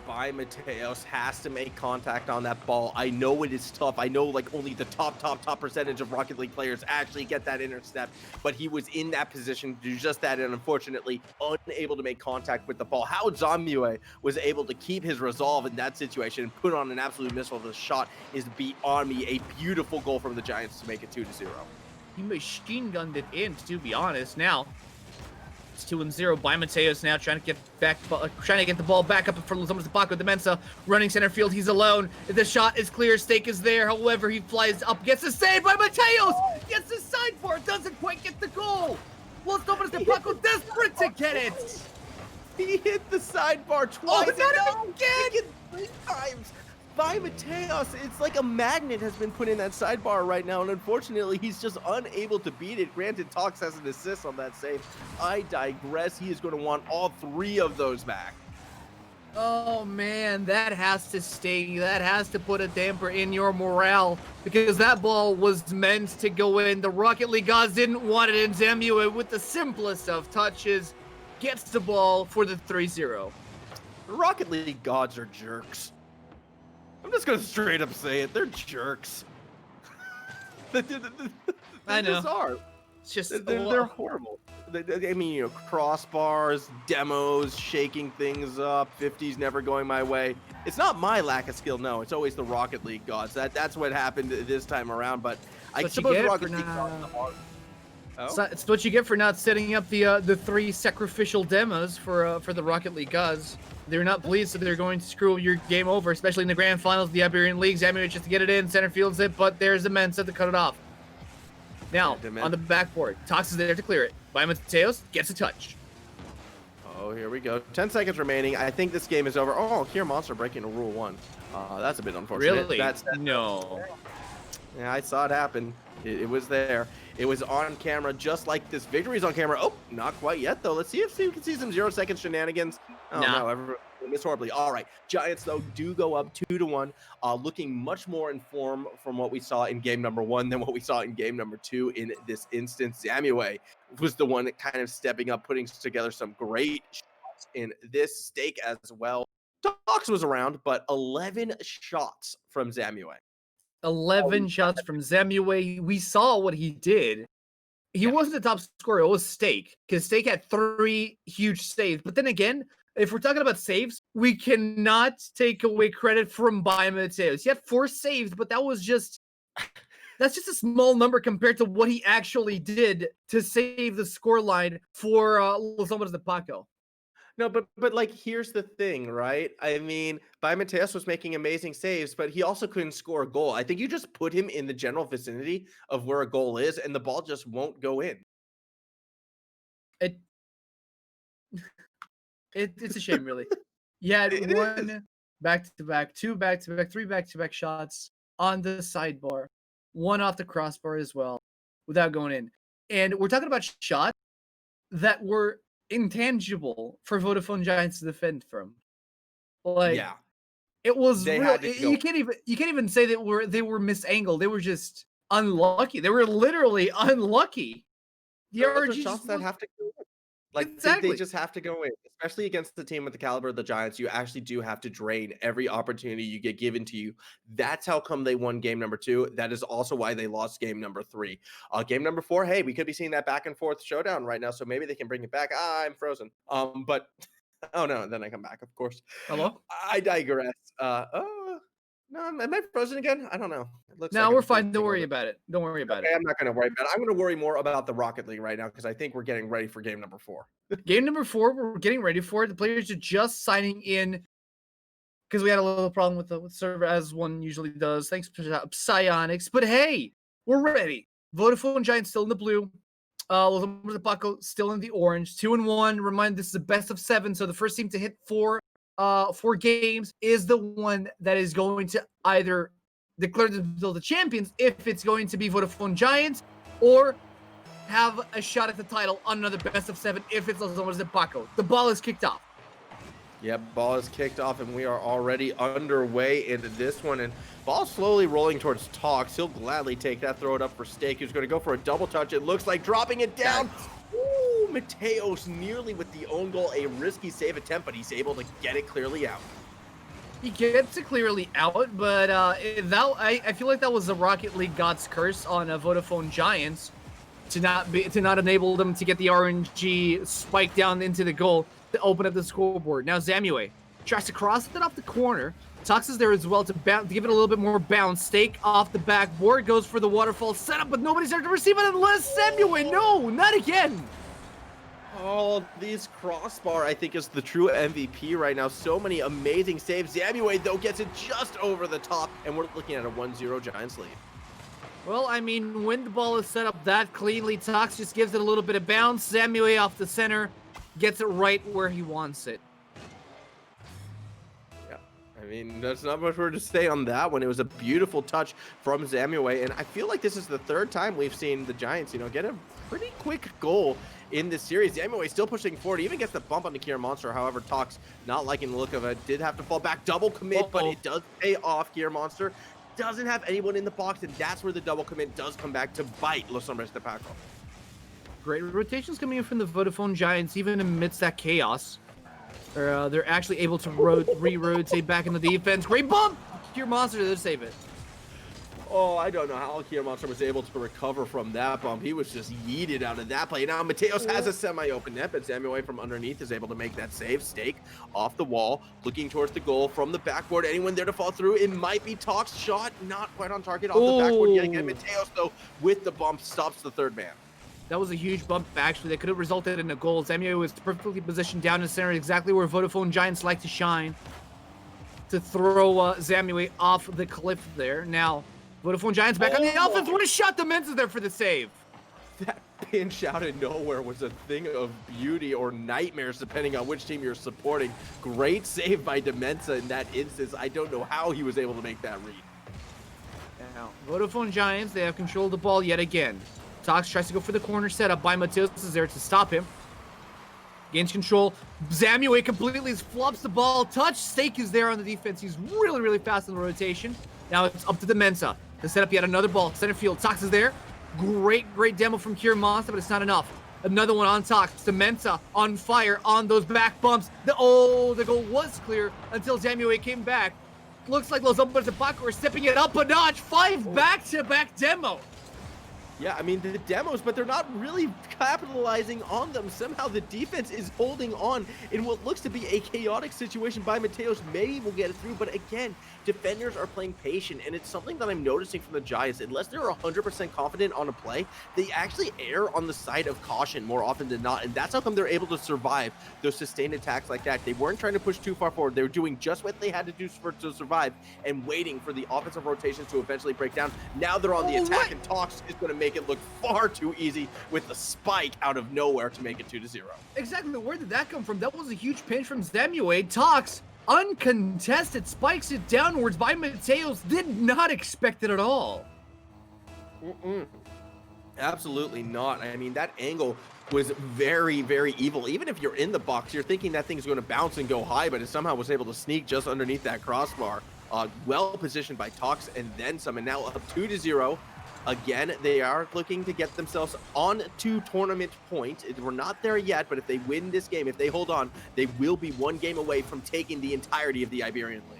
By Mateos has to make contact on that ball. I know it is tough. I know like only the top percentage of Rocket League players actually get that intercept, but he was in that position to do just that, and unfortunately unable to make contact with the ball. How Zamue was able to keep his resolve in that situation and put on an absolute missile of the shot is beyond me. A beautiful goal from the Giants to make it 2-0. He machine gunned it in, to be honest. Now it's 2-0 by Mateos now, trying to get the ball back up for the PACO. Demensa running center field. He's alone. The shot is clear. Stake is there. However, he flies up, gets a save by Mateos. Gets the sidebar. Doesn't quite get the goal. Los Hombres de PACO desperate to get it. He hit the sidebar twice. Oh, not again. 3 times. By Mateos, it's like a magnet has been put in that sidebar right now, and unfortunately, he's just unable to beat it. Granted, Tox has an assist on that save. I digress. He is going to want all 3 of those back. Oh, man, that has to sting. That has to put a damper in your morale, because that ball was meant to go in. The Rocket League gods didn't want it in. Zamue, with the simplest of touches, gets the ball for the 3-0. The Rocket League gods are jerks. I'm just gonna straight up say it. They're jerks. I know. Just are. It's just they're horrible. I mean, you know, crossbars, demos, shaking things up, 50s never going my way. It's not my lack of skill, no. It's always the Rocket League gods. That's what happened this time around. But I suppose Rocket League gods are. Oh? So it's what you get for not setting up the 3 sacrificial demos for the Rocket League gods. They're not pleased, so they're going to screw your game over, especially in the grand finals of the Iberian League. Zamue just to get it in, center fields it, but there's the man set to cut it off. Now, on the backboard, Tox is there to clear it. By Mateos, gets a touch. Oh, here we go. 10 seconds remaining. I think this game is over. Oh, Kier Monster breaking a Rule 1. That's a bit unfortunate. Really? No. Yeah, I saw it happen. It was there. It was on camera, just like this. Victory's on camera. Oh, not quite yet, though. Let's see if we can see some 0-second shenanigans. Oh, no, everyone missed horribly. All right. Giants, though, do go up 2-1, looking much more in form from what we saw in game number 1 than what we saw in game number 2 in this instance. Zamue was the one that kind of stepping up, putting together some great shots in this stake as well. Tox was around, but 11 shots from Zamue. 11 shots from Zamue. We saw what he did. He wasn't the top scorer. It was Stake, because Stake had 3 huge saves. But then again, if we're talking about saves, we cannot take away credit from Mateos. He had 4 saves, but that's just a small number compared to what he actually did to save the scoreline for Los Hombres de PACO. No, but like, here's the thing, right? I mean, Mateos was making amazing saves, but he also couldn't score a goal. I think you just put him in the general vicinity of where a goal is, and the ball just won't go in. It's a shame, really. Yeah, one back-to-back, 2 back-to-back, 3 back-to-back shots on the sidebar, 1 off the crossbar as well, without going in. And we're talking about shots that were intangible for Vodafone Giants to defend from. Like, yeah, it was real. You can't even say that they were misangled. They were just unlucky. They were literally unlucky. The RNG shots that have to go in. Like, they Exactly. just have to go in, especially against the team with the caliber of the Giants. You actually do have to drain every opportunity you get given to you. That's how come they won game number 2. That is also why they lost game number 3. Game number 4, hey, we could be seeing that back and forth showdown right now, so maybe they can bring it back. I'm frozen. But oh no, and then I come back, of course. Hello? I digress. Oh no, am I frozen again? I don't know. It looks No, like we're I'm frozen fine. Don't a little worry bit. about it. Don't worry about it. Okay, I'm not gonna worry about it. I'm gonna worry more about the Rocket League right now because I think we're getting ready for game number 4. Game number 4, we're getting ready for it. The players are just signing in because we had a little problem with the server, as one usually does. Thanks, Psionics. But hey, we're ready. Vodafone Giants still in the blue. The PACO still in the orange. 2-1. Remind, this is a best of 7, so the first team to hit four games is the one that is going to either declare themselves the champions, if it's going to be Vodafone Giants, or have a shot at the title on another best of 7 if it's Los Hombres de PACO. The ball is kicked off. Yep, ball is kicked off, and we are already underway into this one. And ball slowly rolling towards Talks. He'll gladly take that, throw it up for Stake, who's going to go for a double touch. It looks like dropping it down. Ooh, Mateos nearly with the own goal. A risky save attempt, but he's able to get it clearly out. He gets it clearly out, but I feel like that was the Rocket League God's curse on Vodafone Giants to not enable them to get the RNG spike down into the goal to open up the scoreboard. Now Zamue tries to cross it off the corner. Tox is there as well to give it a little bit more bounce. Stake off the backboard, goes for the waterfall setup, but nobody's there to receive it unless Zamue. No, not again. Oh, these crossbar, I think, is the true MVP right now. So many amazing saves. Zamue, though, gets it just over the top, and we're looking at a 1-0 Giants lead. Well, I mean, when the ball is set up that cleanly, Tox just gives it a little bit of bounce. Zamue off the center gets it right where he wants it. Yeah, I mean, there's not much more to say on that one. It was a beautiful touch from Zamue, and I feel like this is the third time we've seen the Giants, get a pretty quick goal in this series. Zamue still pushing forward, even gets the bump on the Kier Monster. However, Tox not liking the look of it, did have to fall back, double commit, but it does pay off. Kier Monster doesn't have anyone in the box, and that's where the double commit does come back to bite Los Hombres de PACO. Great rotations coming in from the Vodafone Giants, even amidst that chaos. They're actually able to re-rotate back in the defense. Great bump! Kier Monster to save it. Oh, I don't know how Kier Monster was able to recover from that bump. He was just yeeted out of that play. Now, Mateos has a semi-open net, but Zamue from underneath is able to make that save. Stake off the wall, looking towards the goal from the backboard. Anyone there to fall through? It might be Talk's shot. Not quite on target off the backboard yet again. Mateos, though, with the bump, stops the third man. That was a huge bump, actually. That could have resulted in a goal. Zamue was perfectly positioned down in the center, exactly where Vodafone Giants like to shine, to throw Zamue off the cliff there. Now, Vodafone Giants back on the offense. What a shot! Demenza's there for the save. That pinch out of nowhere was a thing of beauty or nightmares, depending on which team you're supporting. Great save by Demenza in that instance. I don't know how he was able to make that read. Now, Vodafone Giants, they have control of the ball yet again. Tox tries to go for the corner setup by Mateos is there to stop him. Gains control. Zamue completely flops the ball. Touch. Stake is there on the defense. He's really, really fast in the rotation. Now it's up to Demenza to set up yet another ball. Center field. Tox is there. Great demo from Kier Monster, but it's not enough. Another one on Tox. Demenza on fire on those back bumps. The goal was clear until Zamue came back. Looks like Los Hombres de PACO are stepping it up a notch. 5 back-to-back demo. Yeah, I mean, the demos, but they're not really capitalizing on them. Somehow the defense is holding on in what looks to be a chaotic situation by Mateos. Maybe we'll get it through, but again, defenders are playing patient, and it's something that I'm noticing from the Giants. Unless they're 100% confident on a play, they actually err on the side of caution more often than not, and that's how come they're able to survive those sustained attacks like that. They weren't trying to push too far forward. They were doing just what they had to do to survive and waiting for the offensive rotations to eventually break down. Now they're on the attack, and Talks is going to make it look far too easy with the spike out of nowhere to make it 2-0. Exactly. Where did that come from? That was a huge pinch from Zamue. Talks uncontested, spikes it downwards by Mateos. Did not expect it at all. Absolutely not. I mean, that angle was very, very evil. Even if you're in the box, you're thinking that thing's going to bounce and go high, but it somehow was able to sneak just underneath that crossbar. Well positioned by Talks and then some, and now up 2-0. Again, they are looking to get themselves on to tournament point. We're not there yet, but if they win this game, if they hold on, they will be one game away from taking the entirety of the Iberian League.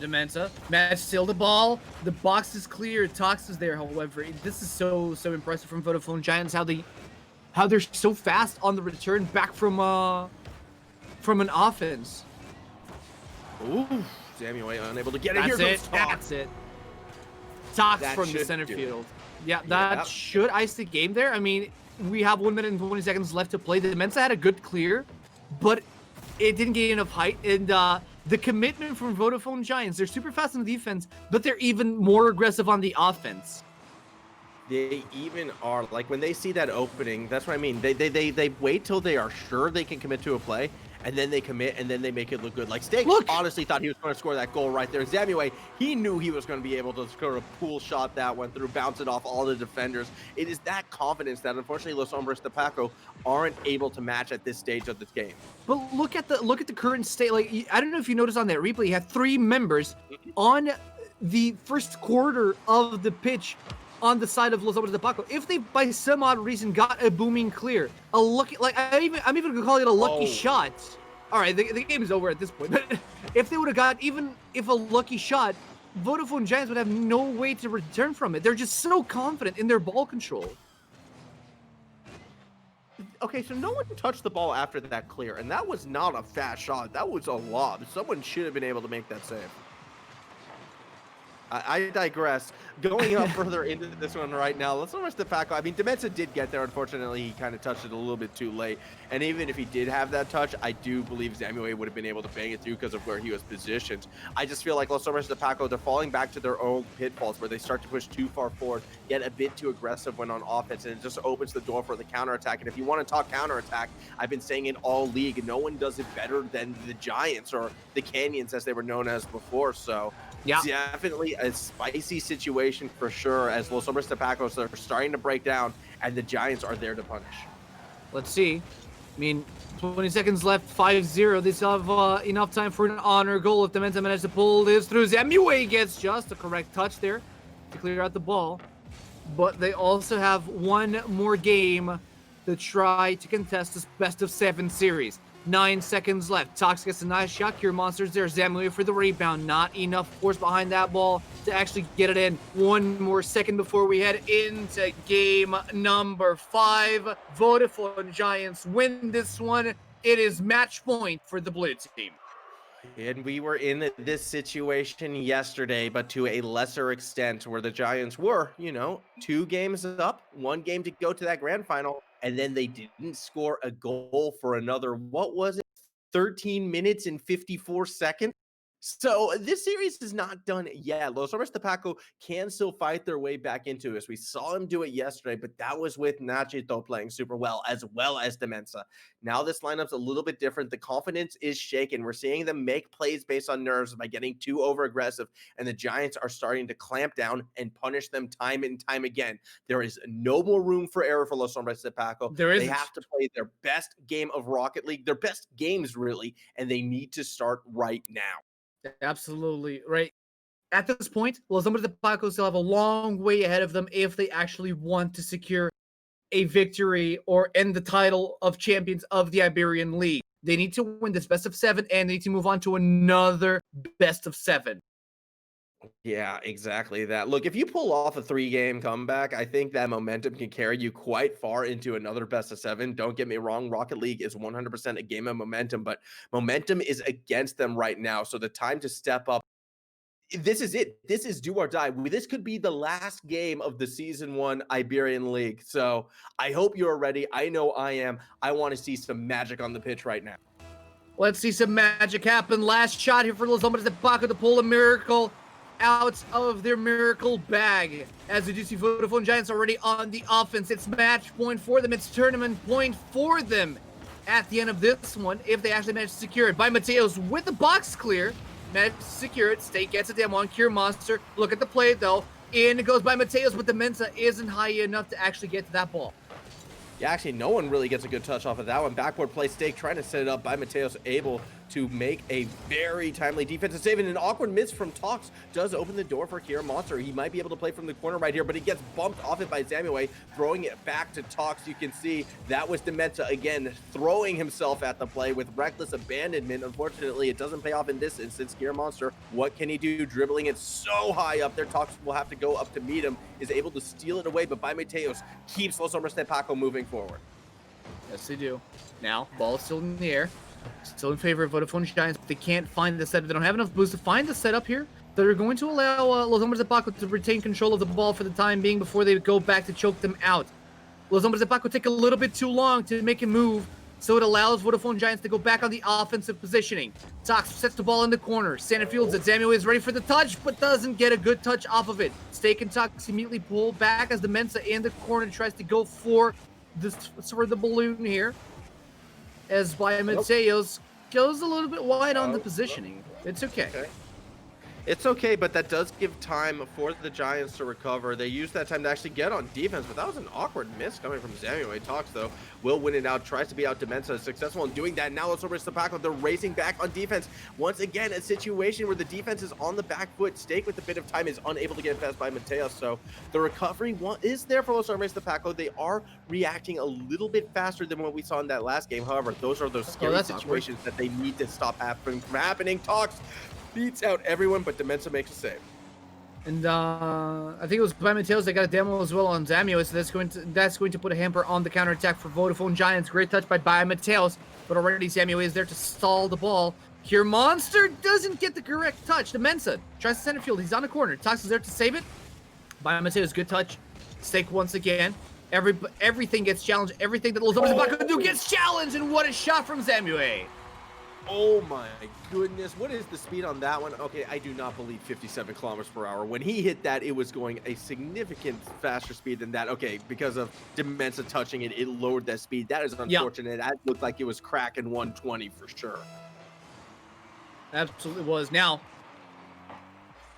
Demenza, Match steal the ball. The box is clear. Tox is there, however. This is so impressive from Vodafone Giants, how they're so fast on the return back from an offense. Ooh, Samuel unable to get it. That's Here it. goes Tox. That's it. Tox That from the should center do it. field. Yeah, that should ice the game there. I mean, we have 1 minute and 20 seconds left to play. The Mensa had a good clear, but it didn't get enough height. And the commitment from Vodafone Giants, they're super fast on the defense, but they're even more aggressive on the offense. They even are, like, when they see that opening, that's what I mean. They wait till they are sure they can commit to a play, and then they commit, and then they make it look good. Like, Steak honestly thought he was going to score that goal right there. Zamue, he knew he was going to be able to score a pool shot that went through, bounce it off all the defenders. It is that confidence that, unfortunately, Los Hombres de PACO aren't able to match at this stage of this game. But look at the current state. Like, I don't know if you noticed on that replay, you had 3 members on the first quarter of the pitch on the side of Los Hombres de PACO. If they, by some odd reason, got a booming clear, a lucky, like, I'm even gonna call it a lucky shot. All right, the game is over at this point. But if they would have got, even if a lucky shot, Vodafone Giants would have no way to return from it. They're just so confident in their ball control. Okay, so no one touched the ball after that clear, and that was not a fast shot. That was a lob. Someone should have been able to make that save. I digress. Going up further into this one right now, let's almost the PACO. I mean, Demenza did get there. Unfortunately, he kind of touched it a little bit too late. And even if he did have that touch, I do believe Zamue would have been able to bang it through because of where he was positioned. I just feel like Los Hombres de PACO, they're falling back to their own pitfalls where they start to push too far forward, get a bit too aggressive when on offense, and it just opens the door for the counterattack. And if you want to talk counterattack, I've been saying it all league, no one does it better than the Giants, or the Canyons as they were known as before. So yeah, definitely a spicy situation for sure, as Los Hombres de PACO are starting to break down, and the Giants are there to punish. Let's see. I mean, 20 seconds left, 5-0. They still have enough time for an honor goal if the Mensa manages to pull this through. Zamue gets just the correct touch there to clear out the ball. But they also have one more game to try to contest this best-of-7 series. 9 seconds left. Tox gets a nice shot. Cure Monsters there. Zamue for the rebound. Not enough force behind that ball to actually get it in. 1 more second before we head into game number 5. Vodafone Giants win this one. It is match point for the blue team. And we were in this situation yesterday, but to a lesser extent, where the Giants were, 2 games up, 1 game to go to that grand final, and then they didn't score a goal for another, what was it, 13 minutes and 54 seconds? So this series is not done yet. Los Hombres de PACO can still fight their way back into this. We saw him do it yesterday, but that was with Nachito playing super well as Demenza. Now this lineup's a little bit different. The confidence is shaken. We're seeing them make plays based on nerves by getting too over-aggressive, and the Giants are starting to clamp down and punish them time and time again. There is no more room for error for Los Hombres de PACO. They have to play their best game of Rocket League, their best games, really, and they need to start right now. Absolutely right. At this point, Los Hombres de PACO still have a long way ahead of them if they actually want to secure a victory or end the title of champions of the Iberian League. They need to win this best of 7, and they need to move on to another best of 7. Yeah, exactly that. Look, if you pull off a 3-game comeback, I think that momentum can carry you quite far into another best of 7. Don't get me wrong, Rocket League is 100% a game of momentum, but momentum is against them right now. So the time to step up, this is it. This is do or die. This could be the last game of the Season 1 Iberian League. So I hope you're ready. I know I am. I want to see some magic on the pitch right now. Let's see some magic happen. Last shot here for Los Hombres de PACO to pull a miracle out of their miracle bag. As we do see Vodafone Giants already on the offense. It's match point for them. It's tournament point for them at the end of this one, if they actually manage to secure it. By Mateos with the box clear. Managed to secure it. State gets it. They have on Cure Monster. Look at the play, though. In it goes by Mateos, but the Mensa isn't high enough to actually get to that ball. Yeah, actually, no one really gets a good touch off of that one. Backboard play, Stake trying to set it up by Mateos, able to make a very timely defensive save, and an awkward miss from Tox does open the door for Kier Monster. He might be able to play from the corner right here, but he gets bumped off it by Zamue, throwing it back to Tox. You can see that was Demenza again throwing himself at the play with reckless abandonment. Unfortunately, it doesn't pay off in this instance. Kier Monster, what can he do? Dribbling it so high up there, Tox will have to go up to meet him, is able to steal it away, but by Mateos keeps Los Hombres de PACO moving forward. Yes, they do. Now, ball is still in the air. Still in favor of Vodafone Giants, but they can't find the setup. They don't have enough boost to find the setup here. They're going to allow Los Hombres de PACO to retain control of the ball for the time being before they go back to choke them out. Los Hombres de PACO take a little bit too long to make a move, so it allows Vodafone Giants to go back on the offensive positioning. Tox sets the ball in the corner. Santafields at Zamue is ready for the touch, but doesn't get a good touch off of it. Steak and Tox immediately pull back as the Mensa in the corner tries to go for the balloon here. As by Mateos goes a little bit wide on the positioning. It's okay. It's okay, but that does give time for the Giants to recover. They use that time to actually get on defense, but that was an awkward miss coming from Zamue. Tox, though, will win it out, tries to be out Demenza, successful in doing that. Now let's over to PACO. They're racing back on defense. Once again, a situation where the defense is on the back foot. Steak, with a bit of time, is unable to get past by Mateos, so the recovery is there for Los Hombres de PACO. They are reacting a little bit faster than what we saw in that last game. However, those are those scary situations that they need to stop from happening. Tox beats out everyone, but Demenza makes a save. And I think it was by Mateos that got a demo as well on Zamue, so that's going to put a hamper on the counterattack for Vodafone Giants. Great touch by Mateos, but already Zamue is there to stall the ball. Here, Monster doesn't get the correct touch. Demenza tries to center field. He's on the corner. Tox is there to save it. By Mateos, good touch. Steak once again. Everything gets challenged. Everything that Los Hombres de PACO do gets challenged, and what a shot from Zamue. Oh my goodness, what is the speed on that one? Okay, I do not believe 57 kilometers per hour. When he hit that, it was going a significant faster speed than that. Okay, because of Demenza touching it, it lowered that speed. That is unfortunate. That looked like it was cracking 120 for sure. Absolutely was. Now,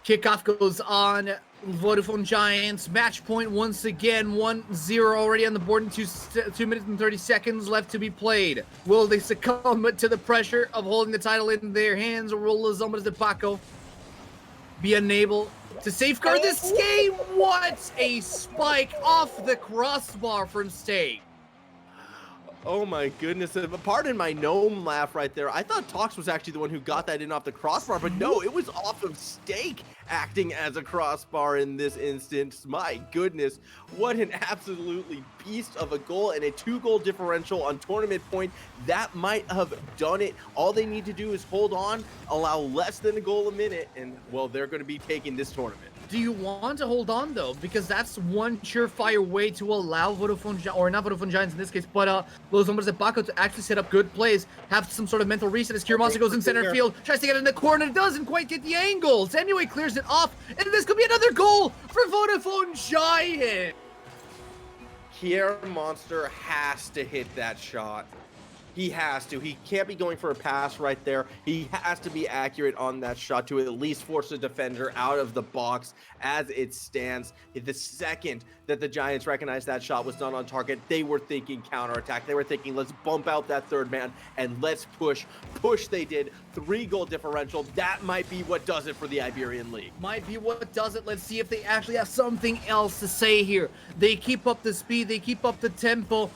kickoff goes on. Vodafone Giants, match point once again, 1-0 already on the board, and 2 minutes and 30 seconds left to be played. Will they succumb to the pressure of holding the title in their hands, or will Los Hombres de PACO be unable to safeguard this game? What a spike off the crossbar from Steak. Oh my goodness, pardon my gnome laugh right there. I thought Tox was actually the one who got that in off the crossbar, but no, it was off of Steak acting as a crossbar in this instance. My goodness, what an absolutely beast of a goal, and a 2-goal differential on tournament point. That might have done it. All they need to do is hold on, allow less than a goal a minute, and well, they're going to be taking this tournament. Do you want to hold on, though? Because that's one surefire way to allow Vodafone, or not Vodafone Giants in this case, but Los Hombres de PACO to actually set up good plays, have some sort of mental reset as Kier Monster goes in center field, tries to get in the corner, doesn't quite get the angles. Anyway, clears it off, and this could be another goal for Vodafone Giants. Kier Monster has to hit that shot. He has to. He can't be going for a pass right there. He has to be accurate on that shot to at least force the defender out of the box as it stands. The second that the Giants recognized that shot was not on target, they were thinking counterattack. They were thinking, let's bump out that third man and let's push. Push they did. 3-goal differential. That might be what does it for the Iberian League. Might be what does it. Let's see if they actually have something else to say here. They keep up the speed. They keep up the tempo,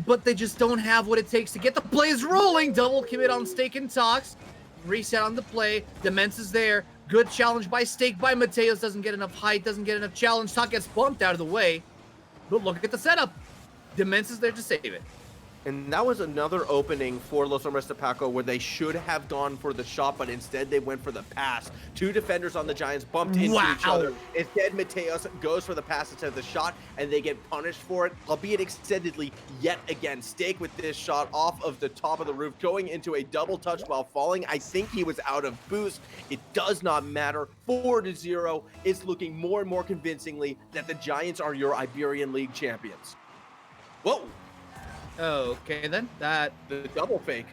but they just don't have what it takes to get the plays rolling. Double commit on Steak and Tox. Reset on the play. Demenza's there. Good challenge by Steak. By Mateos. Doesn't get enough height. Doesn't get enough challenge. Tox gets bumped out of the way. But look at the setup. Demenza's there to save it. And that was another opening for Los Hombres de PACO where they should have gone for the shot, but instead they went for the pass. 2 defenders on the Giants bumped into each other. Instead, Mateos goes for the pass instead of the shot, and they get punished for it, albeit extendedly yet again. Steak with this shot off of the top of the roof, going into a double touch while falling. I think he was out of boost. It does not matter. 4-0. It's looking more and more convincingly that the Giants are your Iberian League champions. Whoa. Okay, then. The double fake.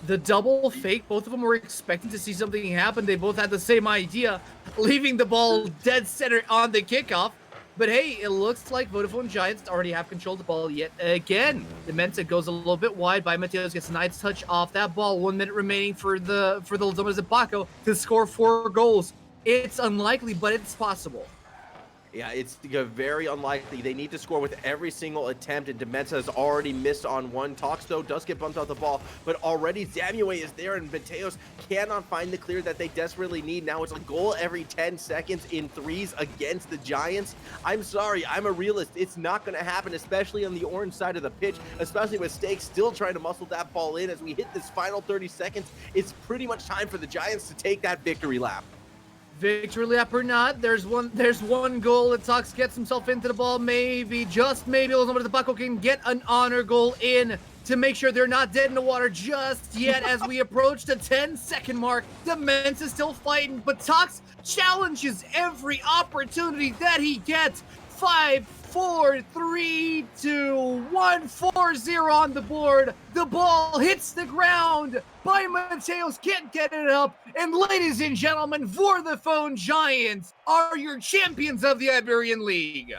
The double fake, both of them were expecting to see something happen. They both had the same idea, leaving the ball dead center on the kickoff. But hey, it looks like Vodafone Giants already have control of the ball yet again. The Mensa goes a little bit wide. By Mateos gets a nice touch off that ball. 1 minute remaining for the Los Hombres de PACO to score 4 goals. It's unlikely, but it's possible. Yeah, it's very unlikely. They need to score with every single attempt, and Demensa has already missed on one. Tox, though, does get bumped off the ball, but already Zamue is there, and Mateos cannot find the clear that they desperately need. Now it's a goal every 10 seconds in threes against the Giants. I'm sorry, I'm a realist. It's not going to happen, especially on the orange side of the pitch, especially with Stakes still trying to muscle that ball in. As we hit this final 30 seconds, it's pretty much time for the Giants to take that victory lap. Victory lap or not, there's one goal that Tox gets himself into the ball. Maybe, just maybe, Los Hombres de PACO can get an honor goal in to make sure they're not dead in the water just yet. As we approach the 10-second mark, the Mensa is still fighting, but Tox challenges every opportunity that he gets. 5, 4, 3, 2, 1, 4-0 on the board. The ball hits the ground. By Mateos can't get it up. And ladies and gentlemen, Vodafone Giants are your champions of the Iberian League.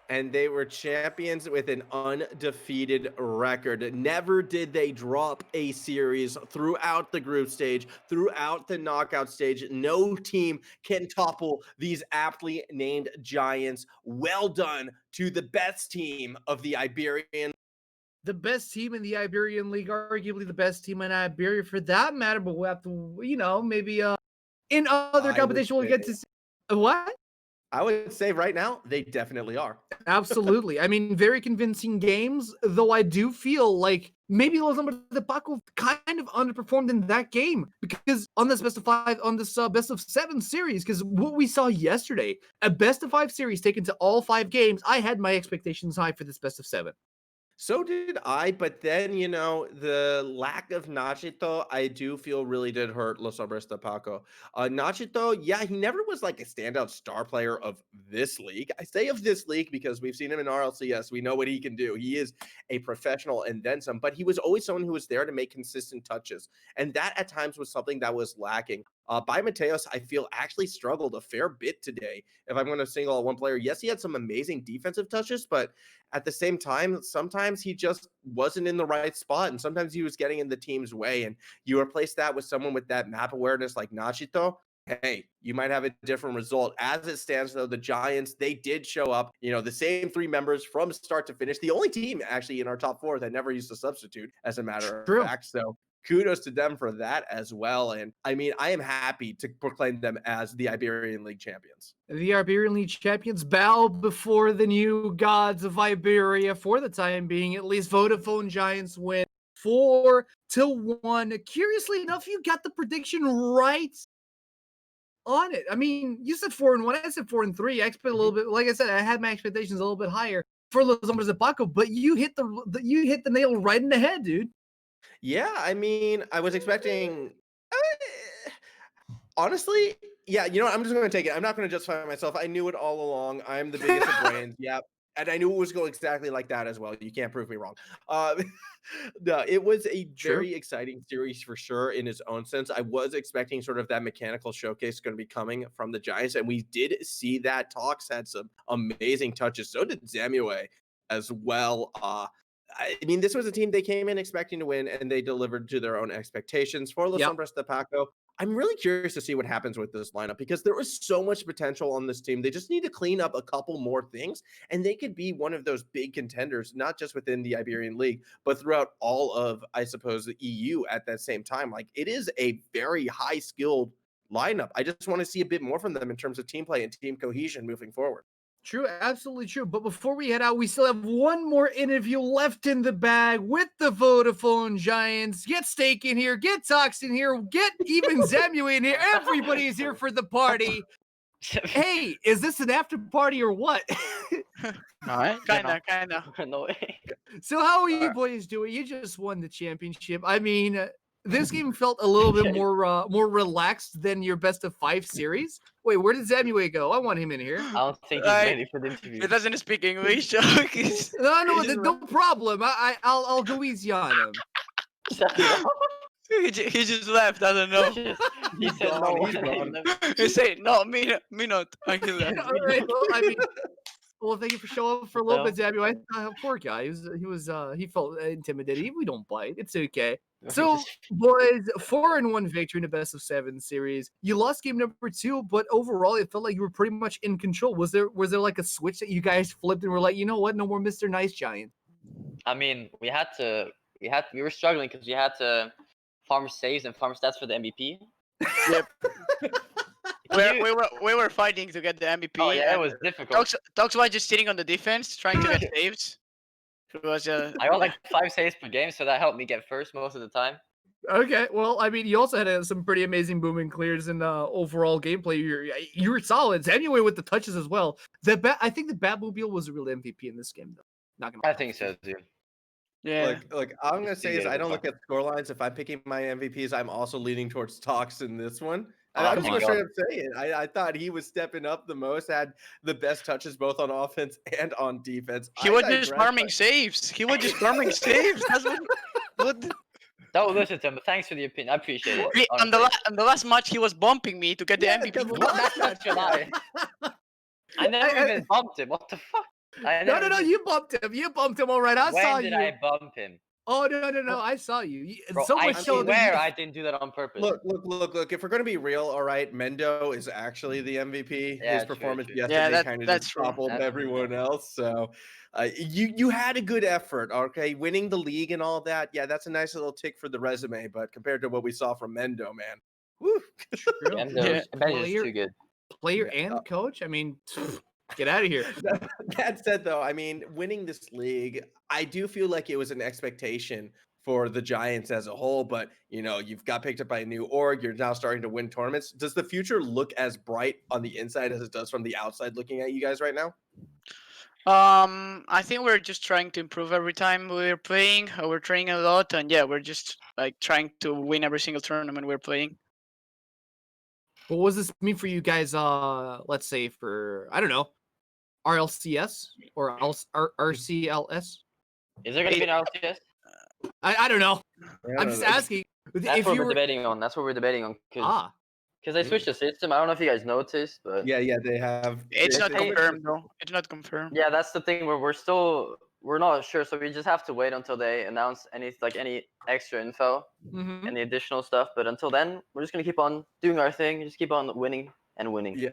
And they were champions with an undefeated record. Never did they drop a series throughout the group stage, throughout the knockout stage. No team can topple these aptly named Giants. Well done to the best team of the Iberian. The best team in the Iberian League, arguably the best team in Iberia for that matter, but we'll have to, maybe in other competition we'll get to see. What? I would say right now, they definitely are. Absolutely. I mean, very convincing games, though I do feel like maybe Los Hombres de PACO kind of underperformed in that game because on this best of 5, on this best of 7 series, because what we saw yesterday, a best of 5 series taken to all 5 games, I had my expectations high for this best of 7. So did I, but then, the lack of Nachito, I do feel really did hurt Los Hombres de PACO. Nachito, yeah, he never was like a standout star player of this league. I say of this league because we've seen him in RLCS. We know what he can do. He is a professional and then some, but he was always someone who was there to make consistent touches. And that at times was something that was lacking. By Mateos, I feel actually struggled a fair bit today. If I'm going to single out one player, yes, he had some amazing defensive touches, but at the same time, sometimes he just wasn't in the right spot, and sometimes he was getting in the team's way. And you replace that with someone with that map awareness like Nachito, hey, you might have a different result. As it stands, though, the Giants, they did show up, the same 3 members from start to finish. The only team actually in our top 4 that never used to substitute, as a matter of fact. So kudos to them for that as well. And I mean, I am happy to proclaim them as the Iberian League champions. The Iberian League champions bow before the new gods of Iberia for the time being. At least Vodafone Giants win 4-1. Curiously enough, you got the prediction right on it. I mean, you said 4-1. I said 4-3. I expect a little bit. Like I said, I had my expectations a little bit higher for Los Hombres de PACO, but you hit the nail right in the head, dude. Yeah, I mean, I was expecting. Honestly, yeah, what? I'm just going to take it. I'm not going to justify myself. I knew it all along. I'm the biggest of brains. Yep. And I knew it was going exactly like that as well. You can't prove me wrong. No, it was a very exciting series for sure in its own sense. I was expecting sort of that mechanical showcase going to be coming from the Giants, and we did see that. Talks had some amazing touches. So did Zamue as well. I mean, this was a team they came in expecting to win, and they delivered to their own expectations. For Los Hombres de PACO, I'm really curious to see what happens with this lineup because there was so much potential on this team. They just need to clean up a couple more things, and they could be one of those big contenders, not just within the Iberian League, but throughout all of, I suppose, the EU at that same time. Like, it is a very high-skilled lineup. I just want to see a bit more from them in terms of team play and team cohesion moving forward. True, absolutely true. But before we head out, we still have one more interview left in the bag with the Vodafone Giants. Get Steak in here, get Tox in here, get even Zamue in here. Everybody is here for the party. Hey, is this an after party or what? Kinda. No way. So how are you boys doing? You just won the championship. I mean, this game felt a little bit more relaxed than your best of 5 series. Wait, where did Zamue go? I want him in here. I don't think he's ready for the interview. He doesn't speak English. No, no problem. I'll go easy on him. He just left. I don't know. He said no. He's gone. He said no, me not. I can left. All right, well, I mean, Well, thank you for showing up for a little bit, Zabby. I thought, poor guy. He felt intimidated. We don't bite. It's okay. So, boys, 4-1 victory in the best of 7 series. You lost game number 2, but overall, it felt like you were pretty much in control. Was there like a switch that you guys flipped and were like, you know what, no more Mr. Nice Giant? I mean, we were struggling because we had to farm saves and farm stats for the MVP. Yep. we were fighting to get the MVP. Oh yeah, it and was difficult. Tox was just sitting on the defense trying to get saves. It was I got like 5 saves per game, so that helped me get first most of the time. Okay, well, I mean, you also had some pretty amazing booming clears in overall gameplay. You were solid. Anyway, with the touches as well. I think the Batmobile was a real MVP in this game, though. Not gonna. I think so too. yeah. Look, I'm gonna say is good I as don't well. look at score lines. If I'm picking my MVPs, I'm also leaning towards Tox in this one. And Oh I'm just my gonna straight God. up say it. I thought he was stepping up the most, had the best touches both on offense and on defense. He I was just digress, farming but- saves. He was just farming saves. That's what No, listen to him. But thanks for the opinion. I appreciate it. on the last match he was bumping me to get the Yeah, MVP. the What? That's not your lie. I never even bumped him. What the fuck? No, you bumped him. You bumped him, all right. I saw When you. did I bump him? Oh, no, I saw you. Bro, So I much so swear that I didn't do that on purpose. Look. If we're gonna be real, all right, Mendo is actually the MVP. Yeah, His true, performance true. yesterday Yeah, kind of that's just true. toppled That's true, everyone else. So, you had a good effort, okay, winning the league and all that. Yeah, that's a nice little tick for the resume. But compared to what we saw from Mendo, man, woo. And Yeah. Ben's is too good. player Yeah. and coach. I mean, get out of here. That said, though, I mean, winning this league, I do feel like it was an expectation for the Giants as a whole. But you've got picked up by a new org. You're now starting to win tournaments. Does the future look as bright on the inside as it does from the outside looking at you guys right now? I think we're just trying to improve every time we're playing. We're training a lot, and yeah, we're just like trying to win every single tournament we're playing. What does this mean for you guys? Let's say for I don't know, RLCS or RCLS. Is there gonna be an LCS? I don't know. I I'm don't just know. asking. That's If what you we're were debating on. That's what we're debating on. Because they switched the system. I don't know if you guys noticed, but Yeah, they have. It's they- not they- confirmed though. It's not confirmed. yeah, that's the thing where we're not sure. So we just have to wait until they announce any extra info Mhm. and the additional stuff. But until then, we're just gonna keep on doing our thing. Just keep on winning and winning. Yeah.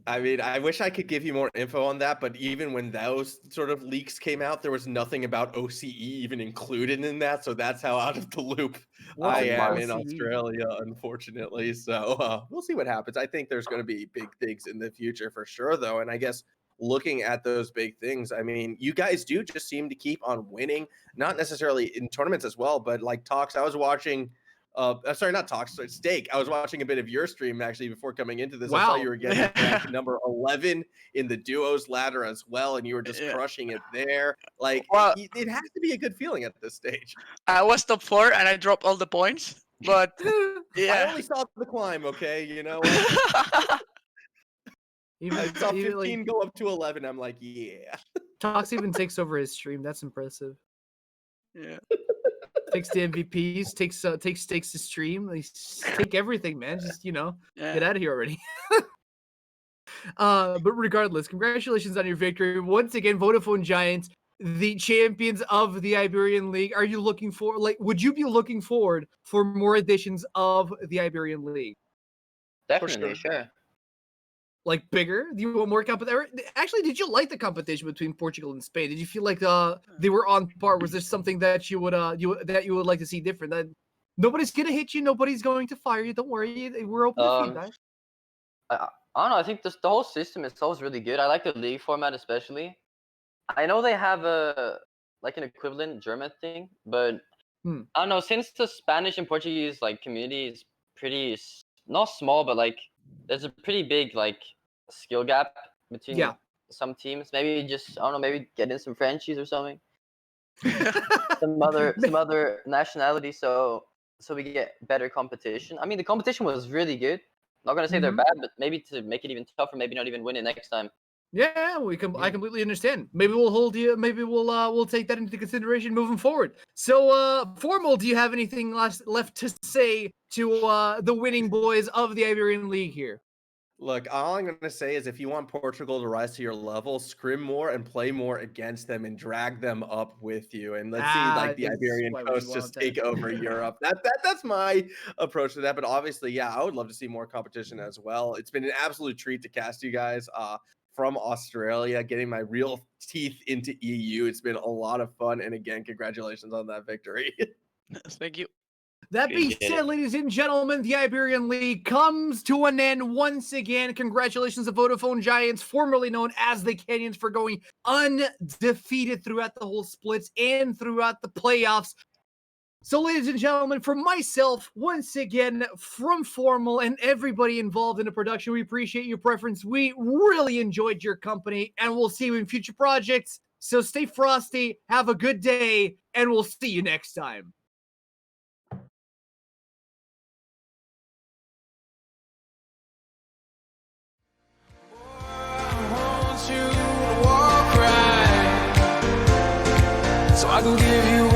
I mean, I wish I could give you more info on that, but even when those sort of leaks came out, there was nothing about OCE even included in that. So that's how out of the loop What's I an am in OCE? Australia, unfortunately. So we'll see what happens. I think there's going to be big things in the future for sure, though. And I guess looking at those big things, I mean, you guys do just seem to keep on winning, not necessarily in tournaments as well, but like talks. I was watching. Sorry, not talks. Sorry, Steak. I was watching a bit of your stream actually before coming into this. I saw Wow. you were getting ranked number 11 in the duos ladder as well, and you were just Yeah. crushing it there. Like, Well- it has to be a good feeling at this stage. I was top 4 and I dropped all the points, but I yeah. only saw the climb. Okay, Even, I saw even, 15 like, go up to 11. I'm like, yeah. Tox even takes over his stream. That's impressive. Yeah. Takes the MVPs, takes the stream. Like, take everything, man. Just Yeah. get out of here already. But regardless, congratulations on your victory once again, Vodafone Giants, the champions of the Iberian League. Are you looking for would you be looking forward for more editions of the Iberian League? Definitely, sure. Like bigger? Do you want more competition? Actually, did you like the competition between Portugal and Spain? Did you feel like they were on par? Was there something that you would like to see different? That nobody's gonna hit you, nobody's going to fire you. Don't worry, we're open to feedback. I don't know. I think the whole system itself is really good. I like the league format especially. I know they have an equivalent German thing, but I don't know. Since the Spanish and Portuguese community is pretty not small, but there's a pretty big skill gap between some teams. Maybe just I don't know. Maybe get in some Frenchies or something. some other nationality, so we get better competition. I mean, the competition was really good. Not gonna say they're bad, but maybe to make it even tougher, maybe not even win it next time. Yeah, I completely understand. Maybe we'll hold you. Maybe we'll take that into consideration moving forward. So, Formal, do you have anything left to say to the winning boys of the Iberian League here? Look, all I'm gonna say is if you want Portugal to rise to your level, scrim more and play more against them and drag them up with you. And let's see like the That's Iberian why we coast want just that. take over Europe. That's my approach to that. But obviously, yeah, I would love to see more competition as well. It's been an absolute treat to cast you guys from Australia, getting my real teeth into EU. It's been a lot of fun. And again, congratulations on that victory. Thank you. That being Appreciate said, it. ladies and gentlemen, the Iberian League comes to an end once again. Congratulations to Vodafone Giants, formerly known as the Kenyans, for going undefeated throughout the whole splits and throughout the playoffs. So, ladies and gentlemen, for myself, once again, from Formal and everybody involved in the production, we appreciate your preference. We really enjoyed your company, and we'll see you in future projects. So stay frosty, have a good day, and we'll see you next time. I want you to walk right, so I can give you